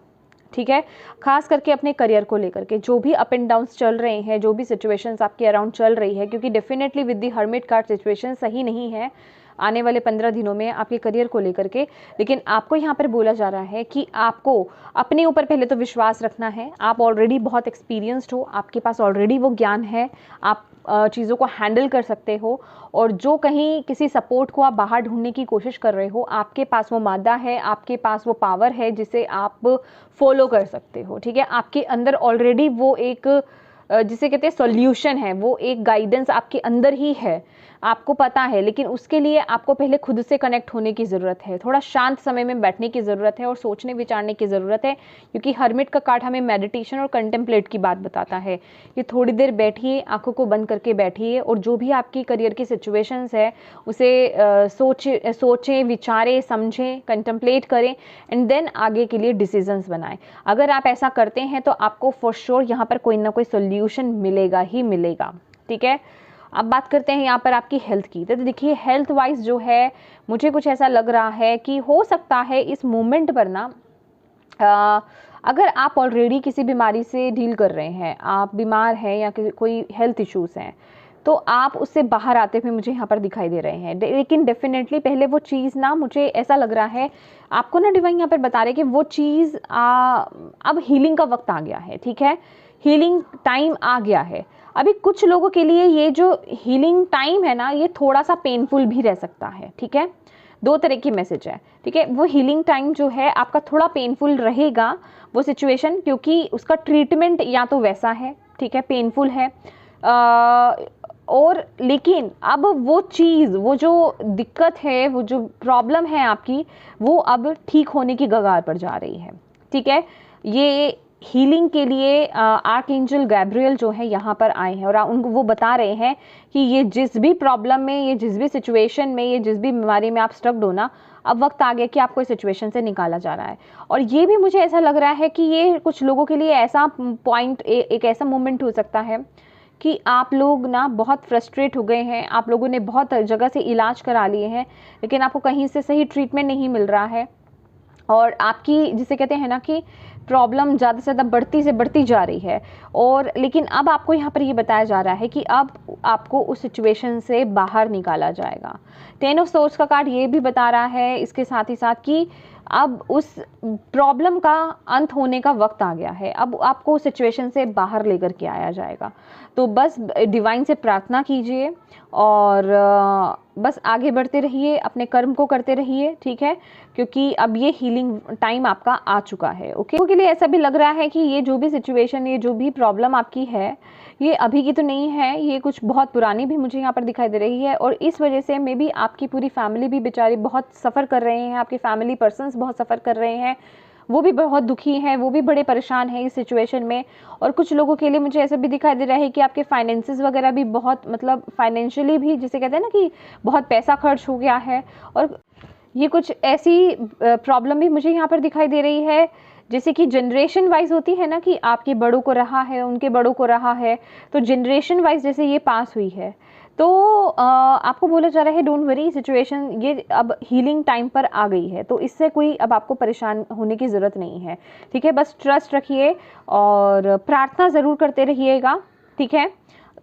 ठीक है, खास करके अपने करियर को लेकर के जो भी अप एंड डाउन्स चल रहे हैं, जो भी सिचुएशंस आपके अराउंड चल रही है, क्योंकि definitely with the hermit card situation सही नहीं है आने वाले 15 दिनों में आपके करियर को लेकर के। लेकिन आपको यहाँ पर बोला जा रहा है कि आपको अपने ऊपर पहले तो विश्वास रखना है। आप ऑलरेडी बहुत एक्सपीरियंस्ड हो, आपके पास ऑलरेडी वो ज्ञान है, आप चीज़ों को हैंडल कर सकते हो, और जो कहीं किसी सपोर्ट को आप बाहर ढूंढने की कोशिश कर रहे हो, आपके पास वो मादा है, आपके पास वो पावर है जिसे आप फॉलो कर सकते हो, ठीक है। आपके अंदर ऑलरेडी वो एक जिसे कहते हैं सॉल्यूशन है, वो एक गाइडेंस आपके अंदर ही है, आपको पता है। लेकिन उसके लिए आपको पहले खुद से कनेक्ट होने की ज़रूरत है, थोड़ा शांत समय में बैठने की ज़रूरत है और सोचने विचारने की ज़रूरत है, क्योंकि हर्मिट का कार्ड हमें मेडिटेशन और कंटेम्पलेट की बात बताता है कि थोड़ी देर बैठिए, आंखों को बंद करके बैठिए और जो भी आपकी करियर की सिचुएशंस है उसे सोचें, विचारें, समझें, कंटेम्पलेट करें एंड देन आगे के लिए डिसीजंस बनाएं। अगर आप ऐसा करते हैं तो आपको फॉर श्योर यहाँ पर कोई ना कोई सोल्यूशन मिलेगा ही मिलेगा, ठीक है। अब बात करते हैं यहाँ पर आपकी हेल्थ की। तो देखिए हेल्थ वाइज जो है मुझे कुछ ऐसा लग रहा है कि हो सकता है इस मोमेंट पर ना अगर आप ऑलरेडी किसी बीमारी से डील कर रहे हैं, आप बीमार हैं या कोई हेल्थ इश्यूज हैं, तो आप उससे बाहर आते हुए मुझे यहाँ पर दिखाई दे रहे हैं। लेकिन डेफिनेटली पहले वो चीज़ ना, मुझे ऐसा लग रहा है आपको ना डिवाइन यहाँ पर बता रहे कि वो चीज़ अब हीलिंग का वक्त आ गया है, ठीक है, हीलिंग टाइम आ गया है। अभी कुछ लोगों के लिए ये जो हीलिंग टाइम है ना, ये थोड़ा सा पेनफुल भी रह सकता है, ठीक है। दो तरह की मैसेज है, ठीक है। वो हीलिंग टाइम जो है आपका थोड़ा पेनफुल रहेगा वो सिचुएशन, क्योंकि उसका ट्रीटमेंट या तो वैसा है, ठीक है, पेनफुल है, और लेकिन अब वो चीज़, वो जो दिक्कत है, वो जो प्रॉब्लम है आपकी, वो अब ठीक होने की कगार पर जा रही है। ठीक है, ये हीलिंग के लिए आर्कएंजल गैब्रियल जो है यहाँ पर आए हैं और उनको वो बता रहे हैं कि ये जिस भी प्रॉब्लम में, ये जिस भी सिचुएशन में, ये जिस भी बीमारी में आप स्टक्ड हो ना, अब वक्त आ गया कि आपको इस सिचुएशन से निकाला जा रहा है। और ये भी मुझे ऐसा लग रहा है कि ये कुछ लोगों के लिए ऐसा पॉइंट, एक ऐसा मोमेंट हो सकता है कि आप लोग ना बहुत फ्रस्ट्रेट हो गए हैं, आप लोगों ने बहुत जगह से इलाज करा लिए हैं, लेकिन आपको कहीं से सही ट्रीटमेंट नहीं मिल रहा है और आपकी, जिसे कहते हैं ना कि प्रॉब्लम ज़्यादा से ज़्यादा बढ़ती से बढ़ती जा रही है। और लेकिन अब आपको यहाँ पर ये बताया जा रहा है कि अब आपको उस सिचुएशन से बाहर निकाला जाएगा। 10 ऑफ सोर्ड्स का कार्ड ये भी बता रहा है इसके साथ ही साथ कि अब उस प्रॉब्लम का अंत होने का वक्त आ गया है, अब आपको उस सिचुएशन से बाहर लेकर के आया जाएगा। तो बस डिवाइन से प्रार्थना कीजिए और बस आगे बढ़ते रहिए, अपने कर्म को करते रहिए। ठीक है, क्योंकि अब ये हीलिंग टाइम आपका आ चुका है। ओके, तो के लिए ऐसा भी लग रहा है कि ये जो भी सिचुएशन, ये जो भी प्रॉब्लम आपकी है, ये अभी की तो नहीं है, ये कुछ बहुत पुरानी भी मुझे यहाँ पर दिखाई दे रही है। और इस वजह से मे बी आपकी पूरी फैमिली भी बेचारी बहुत सफ़र कर रहे हैं, आपके फैमिली पर्सन्स बहुत सफ़र कर रहे हैं, वो भी बहुत दुखी हैं, वो भी बड़े परेशान हैं इस सिचुएशन में। और कुछ लोगों के लिए मुझे ऐसा भी दिखाई दे रहा है कि आपके फाइनेंसेस वगैरह भी बहुत, मतलब फाइनेंशियली भी, जिसे कहते हैं ना कि बहुत पैसा खर्च हो गया है। और ये कुछ ऐसी प्रॉब्लम भी मुझे यहाँ पर दिखाई दे रही है जैसे कि जनरेशन वाइज होती है ना कि आपके बड़ों को रहा है, उनके बड़ों को रहा है, तो जनरेशन वाइज जैसे ये पास हुई है। तो आपको बोला जा रहा है डोंट वरी, सिचुएशन ये अब हीलिंग टाइम पर आ गई है, तो इससे कोई अब आपको परेशान होने की ज़रूरत नहीं है। ठीक है, बस ट्रस्ट रखिए और प्रार्थना ज़रूर करते रहिएगा। ठीक है,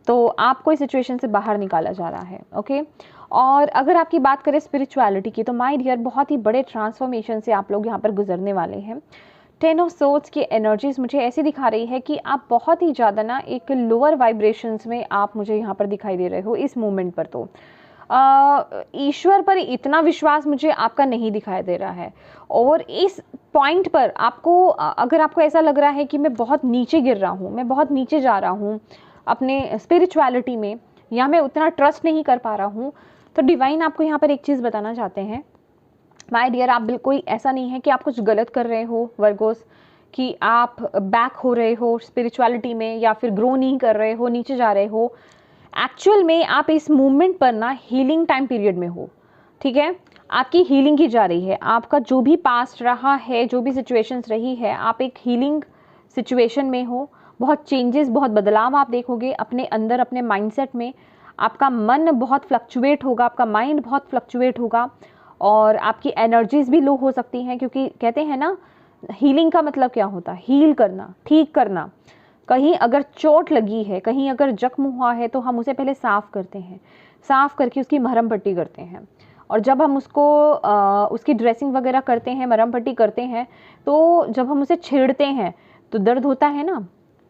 तो आपको इस सिचुएशन से बाहर निकाला जा रहा है। ओके, और अगर आपकी बात करें स्पिरिचुअलिटी की, तो माय डियर बहुत ही बड़े ट्रांसफॉर्मेशन से आप लोग यहाँ पर गुजरने वाले हैं। 10 ऑफ सोर्ड्स की एनर्जीज मुझे ऐसी दिखा रही है कि आप बहुत ही ज़्यादा ना एक लोअर वाइब्रेशंस में आप मुझे यहाँ पर दिखाई दे रहे हो इस मोमेंट पर। तो ईश्वर पर इतना विश्वास मुझे आपका नहीं दिखाई दे रहा है। और इस पॉइंट पर आपको, अगर आपको ऐसा लग रहा है कि मैं बहुत नीचे गिर रहा हूँ, मैं बहुत नीचे जा रहा हूँ अपने स्पिरिचुअलिटी में, या मैं उतना ट्रस्ट नहीं कर पा रहा हूँ, तो डिवाइन आपको यहाँ पर एक चीज़ बताना चाहते हैं माय डियर, आप बिल्कुल ऐसा नहीं है कि आप कुछ गलत कर रहे हो वर्गोस, कि आप बैक हो रहे हो स्पिरिचुअलिटी में या फिर ग्रो नहीं कर रहे हो, नीचे जा रहे हो। एक्चुअल में आप इस मूवमेंट पर ना हीलिंग टाइम पीरियड में हो। ठीक है, आपकी हीलिंग की जा रही है, आपका जो भी पास्ट रहा है, जो भी सिचुएशंस रही है, आप एक हीलिंग सिचुएशन में हो। बहुत चेंजेस, बहुत बदलाव आप देखोगे अपने अंदर, अपने माइंडसेट में। आपका मन बहुत फ्लक्चुएट होगा, आपका माइंड बहुत फ्लक्चुएट होगा और आपकी एनर्जीज भी लो हो सकती हैं, क्योंकि कहते हैं ना हीलिंग का मतलब क्या होता है, हील करना, ठीक करना। कहीं अगर चोट लगी है, कहीं अगर जख्म हुआ है, तो हम उसे पहले साफ़ करते हैं, साफ़ करके उसकी मरहम पट्टी करते हैं। और जब हम उसको उसकी ड्रेसिंग वगैरह करते हैं, मरहम पट्टी करते हैं, तो जब हम उसे छेड़ते हैं तो दर्द होता है ना,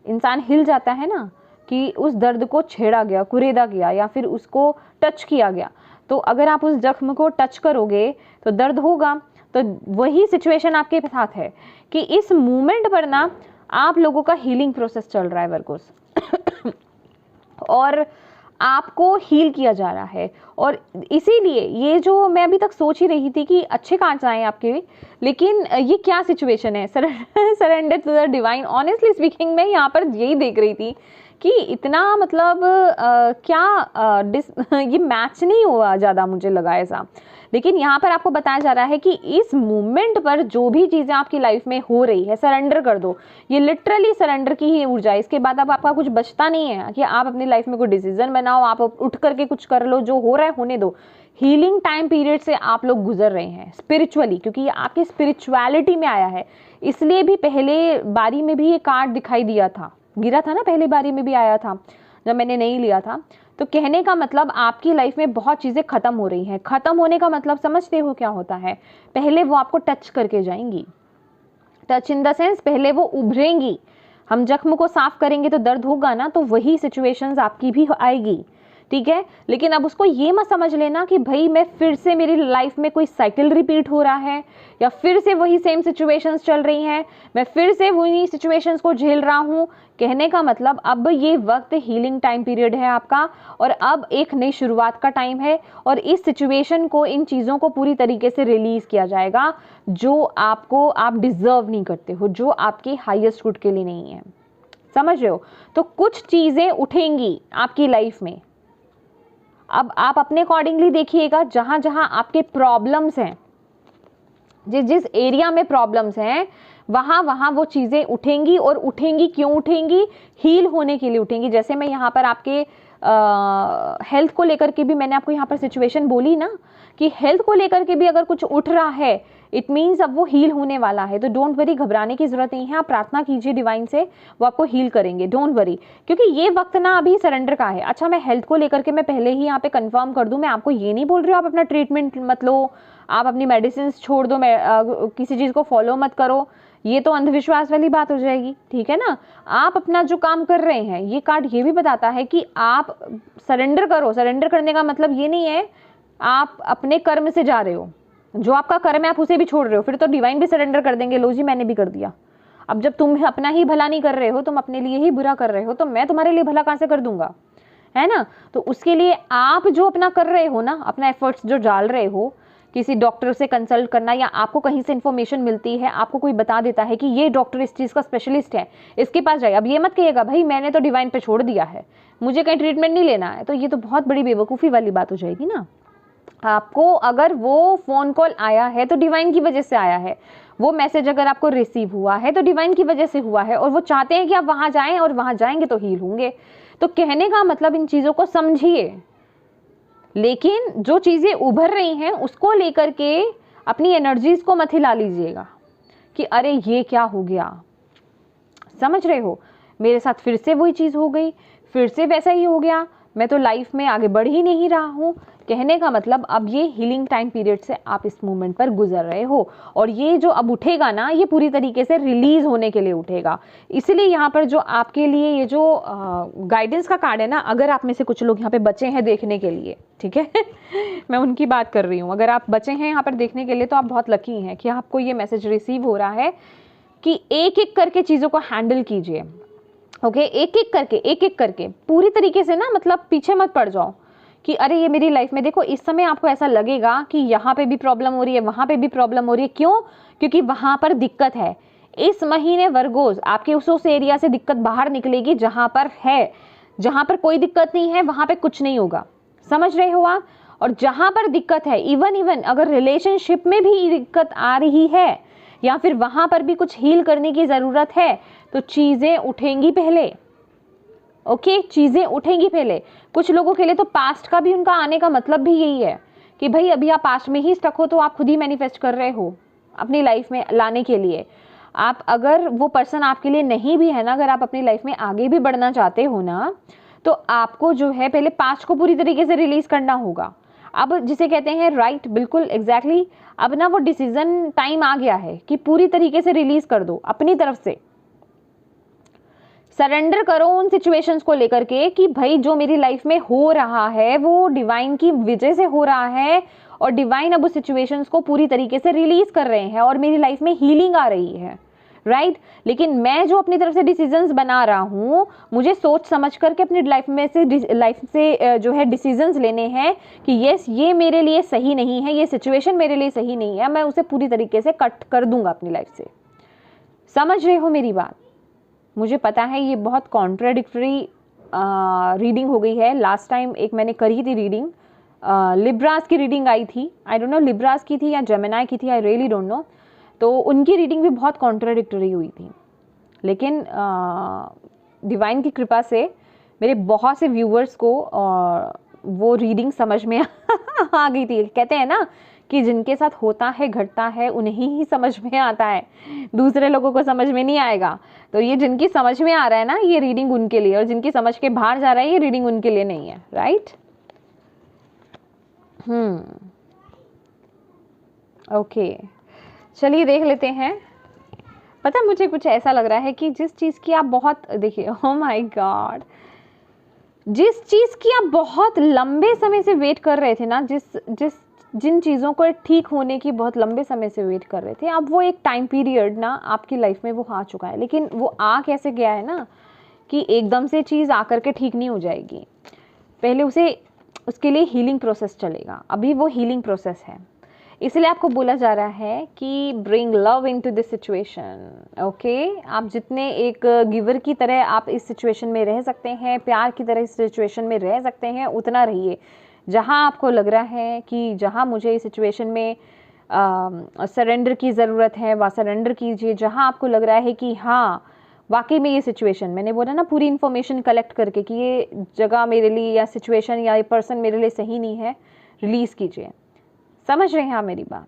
इंसान हिल जाता है ना कि उस दर्द को छेड़ा गया, कुरेदा गया या फिर उसको टच किया गया। तो अगर आप उस जख्म को टच करोगे तो दर्द होगा। तो वही सिचुएशन आपके साथ है कि इस मोमेंट पर ना आप लोगों का हीलिंग प्रोसेस चल रहा है वर्गोस और आपको हील किया जा रहा है। और इसीलिए ये जो मैं अभी तक सोच ही रही थी कि अच्छे कार्ड्स आए आपके, लेकिन ये क्या सिचुएशन है, surrender to the divine. Honestly speaking मैं यहाँ पर यही देख रही थी कि इतना मतलब ये मैच नहीं हुआ ज़्यादा, मुझे लगा ऐसा। लेकिन यहाँ पर आपको बताया जा रहा है कि इस मूवमेंट पर जो भी चीज़ें आपकी लाइफ में हो रही है, सरेंडर कर दो। ये लिटरली सरेंडर की ही ऊर्जा है। इसके बाद अब आपका कुछ बचता नहीं है कि आप अपनी लाइफ में कोई डिसीजन बनाओ, आप उठ करके कुछ कर लो, जो हो रहा है होने दो। हीलिंग टाइम पीरियड से आप लोग गुजर रहे हैं स्पिरिचुअली, क्योंकि ये आपकी स्पिरिचुअलिटी में आया है। इसलिए भी पहले बारी में भी ये कार्ड दिखाई दिया था, गिरा था ना, पहली बारी में भी आया था जब मैंने नहीं लिया था। तो कहने का मतलब आपकी लाइफ में बहुत चीज़ें ख़त्म हो रही हैं। ख़त्म होने का मतलब समझते हो क्या होता है? पहले वो आपको टच करके जाएंगी, टच इन द सेंस पहले वो उभरेंगी। हम जख्म को साफ करेंगे तो दर्द होगा ना, तो वही सिचुएशंस आपकी भी आएगी ठीक है। लेकिन अब उसको ये मत समझ लेना कि भाई मैं फिर से, मेरी लाइफ में कोई साइकिल रिपीट हो रहा है या फिर से वही सेम सिचुएशंस चल रही हैं, मैं फिर से वही सिचुएशंस को झेल रहा हूँ। कहने का मतलब अब ये वक्त हीलिंग टाइम पीरियड है आपका, और अब एक नई शुरुआत का टाइम है, और इस सिचुएशन को, इन चीज़ों को पूरी तरीके से रिलीज किया जाएगा जो आपको, आप डिजर्व नहीं करते हो, जो आपके हाईएस्ट गुड के लिए नहीं है। समझ रहे हो? तो कुछ चीज़ें उठेंगी आपकी लाइफ में। अब आप अपने अकॉर्डिंगली देखिएगा, जहां जहां आपके प्रॉब्लम्स हैं, जिस एरिया में प्रॉब्लम्स हैं, वहां वहां वो चीज़ें उठेंगी। और उठेंगी क्यों उठेंगी? हील होने के लिए उठेंगी। जैसे मैं यहाँ पर आपके हेल्थ को लेकर के भी मैंने आपको यहाँ पर सिचुएशन बोली ना, कि हेल्थ को लेकर के भी अगर कुछ उठ रहा है, इट मीन्स अब वो हील होने वाला है। तो डोंट वरी, घबराने की जरूरत नहीं है। आप प्रार्थना कीजिए डिवाइन से, वो आपको हील करेंगे, डोंट वरी। क्योंकि ये वक्त ना अभी सरेंडर का है। अच्छा, मैं हेल्थ को लेकर के मैं पहले ही यहाँ पे कंफर्म कर दूं, मैं आपको ये नहीं बोल रही हूँ आप अपना ट्रीटमेंट मत लो, आप अपनी मेडिसिन छोड़ दो, किसी चीज़ को फॉलो मत करो, ये तो अंधविश्वास वाली बात हो जाएगी, ठीक है ना। आप अपना जो काम कर रहे हैं, ये कार्ड ये भी बताता है कि आप सरेंडर करो। सरेंडर करने का मतलब ये नहीं है आप अपने कर्म से जा रहे हो, जो आपका कर्म है आप उसे भी छोड़ रहे हो, फिर तो डिवाइन भी सरेंडर कर देंगे, लो जी मैंने भी कर दिया। अब जब तुम अपना ही भला नहीं कर रहे हो, तुम अपने लिए ही बुरा कर रहे हो, तो मैं तुम्हारे लिए भला कहाँ से कर दूंगा, है ना। तो उसके लिए आप जो अपना कर रहे हो ना, अपना एफर्ट्स जो डाल रहे हो, किसी डॉक्टर से कंसल्ट करना, या आपको कहीं से इन्फॉर्मेशन मिलती है, आपको कोई बता देता है कि ये डॉक्टर इस चीज़ का स्पेशलिस्ट है, इसके पास जाइए। अब ये मत कहिएगा भाई मैंने तो डिवाइन पे छोड़ दिया है, मुझे कहीं ट्रीटमेंट नहीं लेना है, तो ये तो बहुत बड़ी बेवकूफ़ी वाली बात हो जाएगी ना। आपको अगर वो फ़ोन कॉल आया है तो डिवाइन की वजह से आया है, वो मैसेज अगर आपको रिसीव हुआ है तो डिवाइन की वजह से हुआ है, और वो चाहते हैं कि आप वहाँ जाएं, और वहाँ जाएंगे तो हील होंगे। तो कहने का मतलब इन चीज़ों को समझिए, लेकिन जो चीज़ें उभर रही हैं उसको लेकर के अपनी एनर्जीज को मत हिला लीजिएगा कि अरे ये क्या हो गया। समझ रहे हो? मेरे साथ फिर से वही चीज़ हो गई, फिर से वैसा ही हो गया, मैं तो लाइफ में आगे बढ़ ही नहीं रहा हूँ। कहने का मतलब अब ये हीलिंग टाइम पीरियड से आप इस मूवमेंट पर गुजर रहे हो, और ये जो अब उठेगा ना, ये पूरी तरीके से रिलीज होने के लिए उठेगा। इसलिए यहाँ पर जो आपके लिए ये जो गाइडेंस का कार्ड है ना, अगर आप में से कुछ लोग यहाँ पे बचे हैं देखने के लिए, ठीक है मैं उनकी बात कर रही हूँ, अगर आप बचे हैं यहाँ पर देखने के लिए तो आप बहुत लकी हैं कि आपको ये मैसेज रिसीव हो रहा है कि एक एक करके चीज़ों को हैंडल कीजिए। ओके, एक एक करके पूरी तरीके से ना, मतलब पीछे मत पड़ जाओ कि अरे ये मेरी लाइफ में, देखो इस समय आपको ऐसा लगेगा कि यहाँ पे भी प्रॉब्लम हो रही है, वहाँ पे भी प्रॉब्लम हो रही है। क्यों? क्योंकि वहाँ पर दिक्कत है। इस महीने वर्गोस आपके उस एरिया से दिक्कत बाहर निकलेगी जहाँ पर है, जहाँ पर कोई दिक्कत नहीं है वहाँ पे कुछ नहीं होगा। समझ रहे हो आप? और जहाँ पर दिक्कत है, इवन अगर रिलेशनशिप में भी दिक्कत आ रही है या फिर वहाँ पर भी कुछ हील करने की ज़रूरत है, तो चीज़ें उठेंगी पहले। ओके, चीज़ें उठेंगी पहले। कुछ लोगों के लिए तो पास्ट का भी उनका आने का मतलब भी यही है कि भाई अभी आप पास्ट में ही स्टक हो, तो आप खुद ही मैनिफेस्ट कर रहे हो अपनी लाइफ में लाने के लिए। आप अगर वो पर्सन आपके लिए नहीं भी है ना, अगर आप अपनी लाइफ में आगे भी बढ़ना चाहते हो ना, तो आपको जो है पहले पास्ट को पूरी तरीके से रिलीज करना होगा। अब जिसे कहते हैं राइट, बिल्कुल एग्जैक्टली, अब ना वो डिसीजन टाइम आ गया है कि पूरी तरीके से रिलीज कर दो अपनी तरफ से। सरेंडर करो उन सिचुएशंस को लेकर के कि भाई जो मेरी लाइफ में हो रहा है वो डिवाइन की वजह से हो रहा है, और डिवाइन अब उस सिचुएशंस को पूरी तरीके से रिलीज कर रहे हैं और मेरी लाइफ में हीलिंग आ रही है, राइट। लेकिन मैं जो अपनी तरफ से डिसीजंस बना रहा हूँ, मुझे सोच समझ करके अपनी लाइफ से जो है डिसीजंस लेने हैं कि यस ये मेरे लिए सही नहीं है, ये सिचुएशन मेरे लिए सही नहीं है, मैं उसे पूरी तरीके से कट कर दूंगा अपनी लाइफ से। समझ रहे हो मेरी बात? मुझे पता है ये बहुत कॉन्ट्राडिक्टरी रीडिंग हो गई है। लास्ट टाइम एक मैंने करी थी रीडिंग, लिब्रास की रीडिंग आई थी, आई डोंट नो लिब्रास की थी या जेमिनाई की थी, आई रियली डोंट नो। तो उनकी रीडिंग भी बहुत कॉन्ट्राडिक्टरी हुई थी, लेकिन डिवाइन की कृपा से मेरे बहुत से व्यूअर्स को वो रीडिंग समझ में आ गई थी। कहते हैं ना कि जिनके साथ होता है घटता है उन्हें ही समझ में आता है, दूसरे लोगों को समझ में नहीं आएगा। तो ये जिनकी समझ में आ रहा है ना, ये रीडिंग उनके लिए, और जिनकी समझ के बाहर जा रहा है ये रीडिंग उनके लिए नहीं है, राइट। ओके, चलिए देख लेते हैं। पता है मुझे कुछ ऐसा लग रहा है कि जिस चीज़ की आप बहुत, देखिए, ओह माय गॉड, जिस चीज़ की आप बहुत लंबे समय से वेट कर रहे थे ना, जिन चीज़ों को ठीक होने की बहुत लंबे समय से वेट कर रहे थे, अब वो एक टाइम पीरियड ना आपकी लाइफ में वो आ चुका है। लेकिन वो आ कैसे गया है ना कि एकदम से चीज़ आकर के ठीक नहीं हो जाएगी, पहले उसके लिए हीलिंग प्रोसेस चलेगा। अभी वो हीलिंग प्रोसेस है, इसलिए आपको बोला जा रहा है कि bring love into this situation. Okay, आप जितने एक गिवर की तरह आप इस सिचुएशन में रह सकते हैं, प्यार की तरह इस सिचुएशन में रह सकते हैं, उतना रहिए। जहाँ आपको लग रहा है कि जहाँ मुझे इस सिचुएशन में सरेंडर की ज़रूरत है, वहाँ सरेंडर कीजिए। जहाँ आपको लग रहा है कि हाँ वाकई में ये सिचुएशन, मैंने बोला ना पूरी इन्फॉर्मेशन कलेक्ट करके कि ये जगह मेरे लिए या सिचुएशन या ये पर्सन मेरे लिए सही नहीं है, रिलीज़ कीजिए। समझ रहे हैं आप मेरी बात?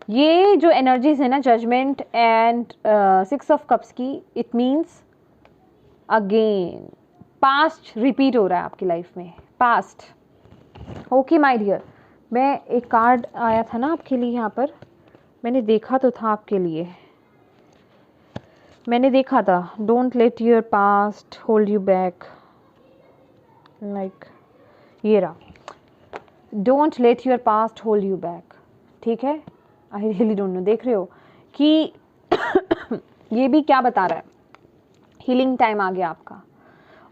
ये जो एनर्जीज है ना, जजमेंट एंड 6 ऑफ कप्स की, it means again past repeat हो रहा है आपकी लाइफ में, पास्ट। ओके माय डियर, मैं एक कार्ड आया था ना आपके लिए, यहाँ पर मैंने देखा तो था आपके लिए, मैंने देखा था, don't let your past hold you back, like ये रहा, don't let your past hold you back. ठीक है, आई रियली डोंट नो, देख रहे हो कि ये भी क्या बता रहा है, हीलिंग टाइम आ गया आपका।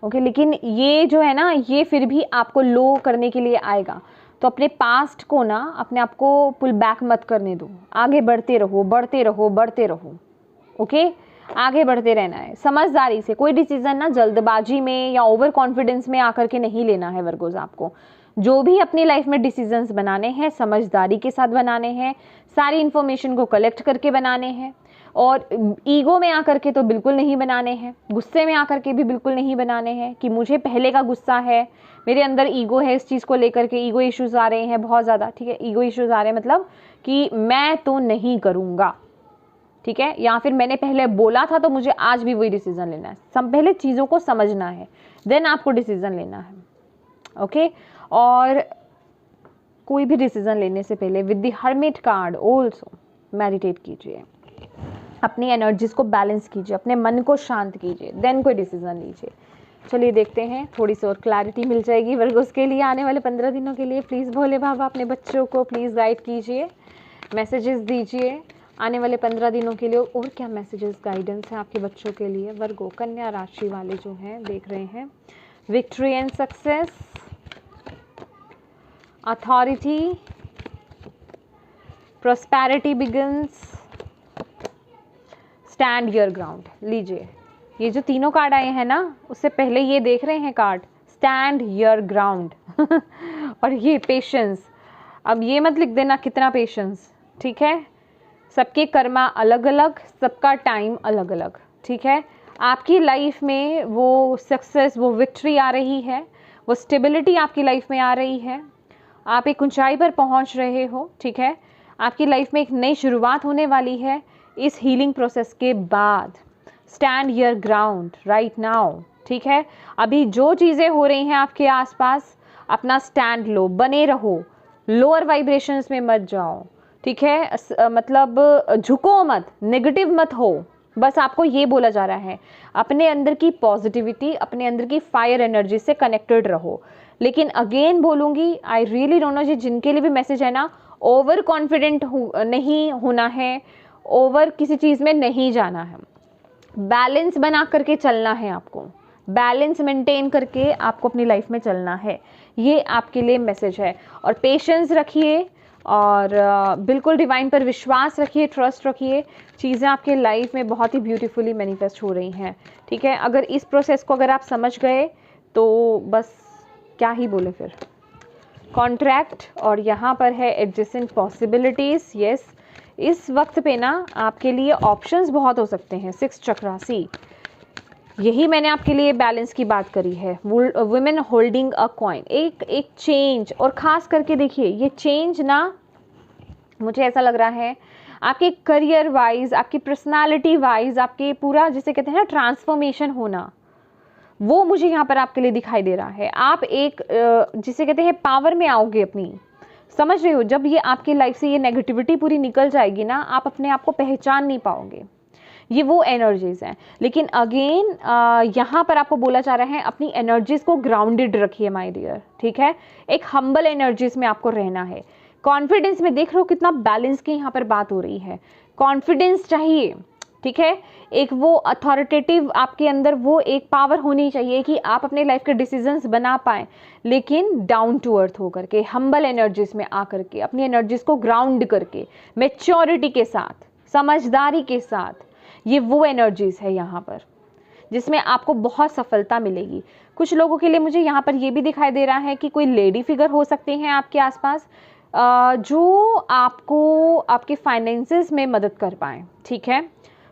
ओके, लेकिन ये जो है ना, ये फिर भी आपको लो करने के लिए आएगा, तो अपने पास्ट को ना, अपने आप को पुल बैक मत करने दो, आगे बढ़ते रहो, बढ़ते रहो, बढ़ते रहो। ओके, आगे बढ़ते रहना है समझदारी से। कोई डिसीजन ना जल्दबाजी में या ओवर कॉन्फिडेंस में आकर के नहीं लेना है वर्गोज। आपको जो भी अपनी लाइफ में डिसीजंस बनाने हैं, समझदारी के साथ बनाने हैं, सारी इन्फॉर्मेशन को कलेक्ट करके बनाने हैं, और ईगो में आकर के तो बिल्कुल नहीं बनाने हैं, गुस्से में आकर के भी बिल्कुल नहीं बनाने हैं कि मुझे पहले का गुस्सा है, मेरे अंदर ईगो है, इस चीज़ को लेकर के ईगो इश्यूज आ रहे हैं बहुत ज़्यादा। ठीक है, ईगो इश्यूज आ रहे हैं मतलब कि मैं तो नहीं करूँगा, ठीक है, या फिर मैंने पहले बोला था तो मुझे आज भी वही डिसीजन लेना है। पहले चीज़ों को समझना है, देन आपको डिसीजन लेना है। ओके, और कोई भी डिसीजन लेने से पहले with the hermit card also meditate कीजिए, अपनी एनर्जीज को बैलेंस कीजिए, अपने मन को शांत कीजिए, देन कोई डिसीजन लीजिए। चलिए देखते हैं, थोड़ी सी और क्लैरिटी मिल जाएगी वर्गोस के लिए आने वाले 15 दिनों के लिए। प्लीज़ भोले बाबा अपने बच्चों को प्लीज़ गाइड कीजिए, मैसेजेस दीजिए आने वाले 15 दिनों के लिए। और क्या मैसेजेस गाइडेंस है आपके बच्चों के लिए? वर्गो कन्या राशि वाले जो हैं देख रहे हैं, victory and success, authority, prosperity begins, stand your ground. लीजिए, ये जो तीनों कार्ड आए हैं ना, उससे पहले ये देख रहे हैं कार्ड स्टैंड योर ग्राउंड और ये पेशेंस। अब ये मत लिख देना कितना पेशेंस, ठीक है, सबके कर्मा अलग अलग, सबका टाइम अलग अलग। ठीक है, आपकी लाइफ में वो सक्सेस, वो विक्ट्री आ रही है, वो स्टेबिलिटी आपकी लाइफ में आ रही है, आप एक ऊंचाई पर पहुंच रहे हो। ठीक है, आपकी लाइफ में एक नई शुरुआत होने वाली है इस हीलिंग प्रोसेस के बाद। Stand your ground right now. ठीक है, अभी जो चीज़ें हो रही हैं आपके आसपास, अपना स्टैंड लो, बने रहो, लोअर वाइब्रेशंस में मत जाओ। ठीक है, मतलब झुको मत, नेगेटिव मत हो, बस आपको ये बोला जा रहा है। अपने अंदर की पॉजिटिविटी, अपने अंदर की फायर एनर्जी से कनेक्टेड रहो। लेकिन अगेन बोलूँगी, आई रियली डोंट नो, जिनके लिए भी मैसेज है ना, ओवर कॉन्फिडेंट नहीं होना है, ओवर किसी चीज़ में नहीं जाना है, बैलेंस बना करके चलना है आपको, बैलेंस मेंटेन करके आपको अपनी लाइफ में चलना है। ये आपके लिए मैसेज है। और पेशेंस रखिए और बिल्कुल डिवाइन पर विश्वास रखिए, ट्रस्ट रखिए, चीज़ें आपके लाइफ में बहुत ही ब्यूटीफुली मैनिफेस्ट हो रही हैं। ठीक है, अगर इस प्रोसेस को अगर आप समझ गए तो बस क्या ही बोले फिर। कॉन्ट्रैक्ट, और यहाँ पर है एडजेसेंट पॉसिबिलिटीज़। यस, इस वक्त पे ना आपके लिए ऑप्शंस बहुत हो सकते हैं। 6 चक्रासी, यही मैंने आपके लिए बैलेंस की बात करी है। वुमेन होल्डिंग अ कॉइन, एक चेंज। और ख़ास करके देखिए, ये चेंज ना मुझे ऐसा लग रहा है आपके करियर वाइज, आपकी पर्सनालिटी वाइज, आपके पूरा जिसे कहते हैं ना ट्रांसफॉर्मेशन होना, वो मुझे यहाँ पर आपके लिए दिखाई दे रहा है। आप एक जिसे कहते हैं पावर में आओगे अपनी, समझ रहे हो? जब ये आपकी लाइफ से ये नेगेटिविटी पूरी निकल जाएगी ना, आप अपने आप को पहचान नहीं पाओगे। ये वो एनर्जीज हैं। लेकिन अगेन यहाँ पर आपको बोला जा रहा है अपनी एनर्जीज को ग्राउंडेड रखिए माय डियर, ठीक है। एक हम्बल एनर्जीज में आपको रहना है। कॉन्फिडेंस में देख रहे हो कितना बैलेंस की यहाँ पर बात हो रही है। कॉन्फिडेंस चाहिए, ठीक है। एक वो अथॉरिटेटिव आपके अंदर वो एक पावर होनी चाहिए कि आप अपने लाइफ के डिसीजंस बना पाएं, लेकिन डाउन टू अर्थ होकर के, हम्बल एनर्जीज में आकर के, अपनी एनर्जीज को ग्राउंड करके, मैच्योरिटी के साथ, समझदारी के साथ। ये वो एनर्जीज है यहाँ पर जिसमें आपको बहुत सफलता मिलेगी। कुछ लोगों के लिए मुझे यहाँ पर ये भी दिखाई दे रहा है कि कोई लेडी फिगर हो सकती हैं आपके आसपास जो आपको आपके फाइनेंसेस में मदद कर पाए, ठीक है।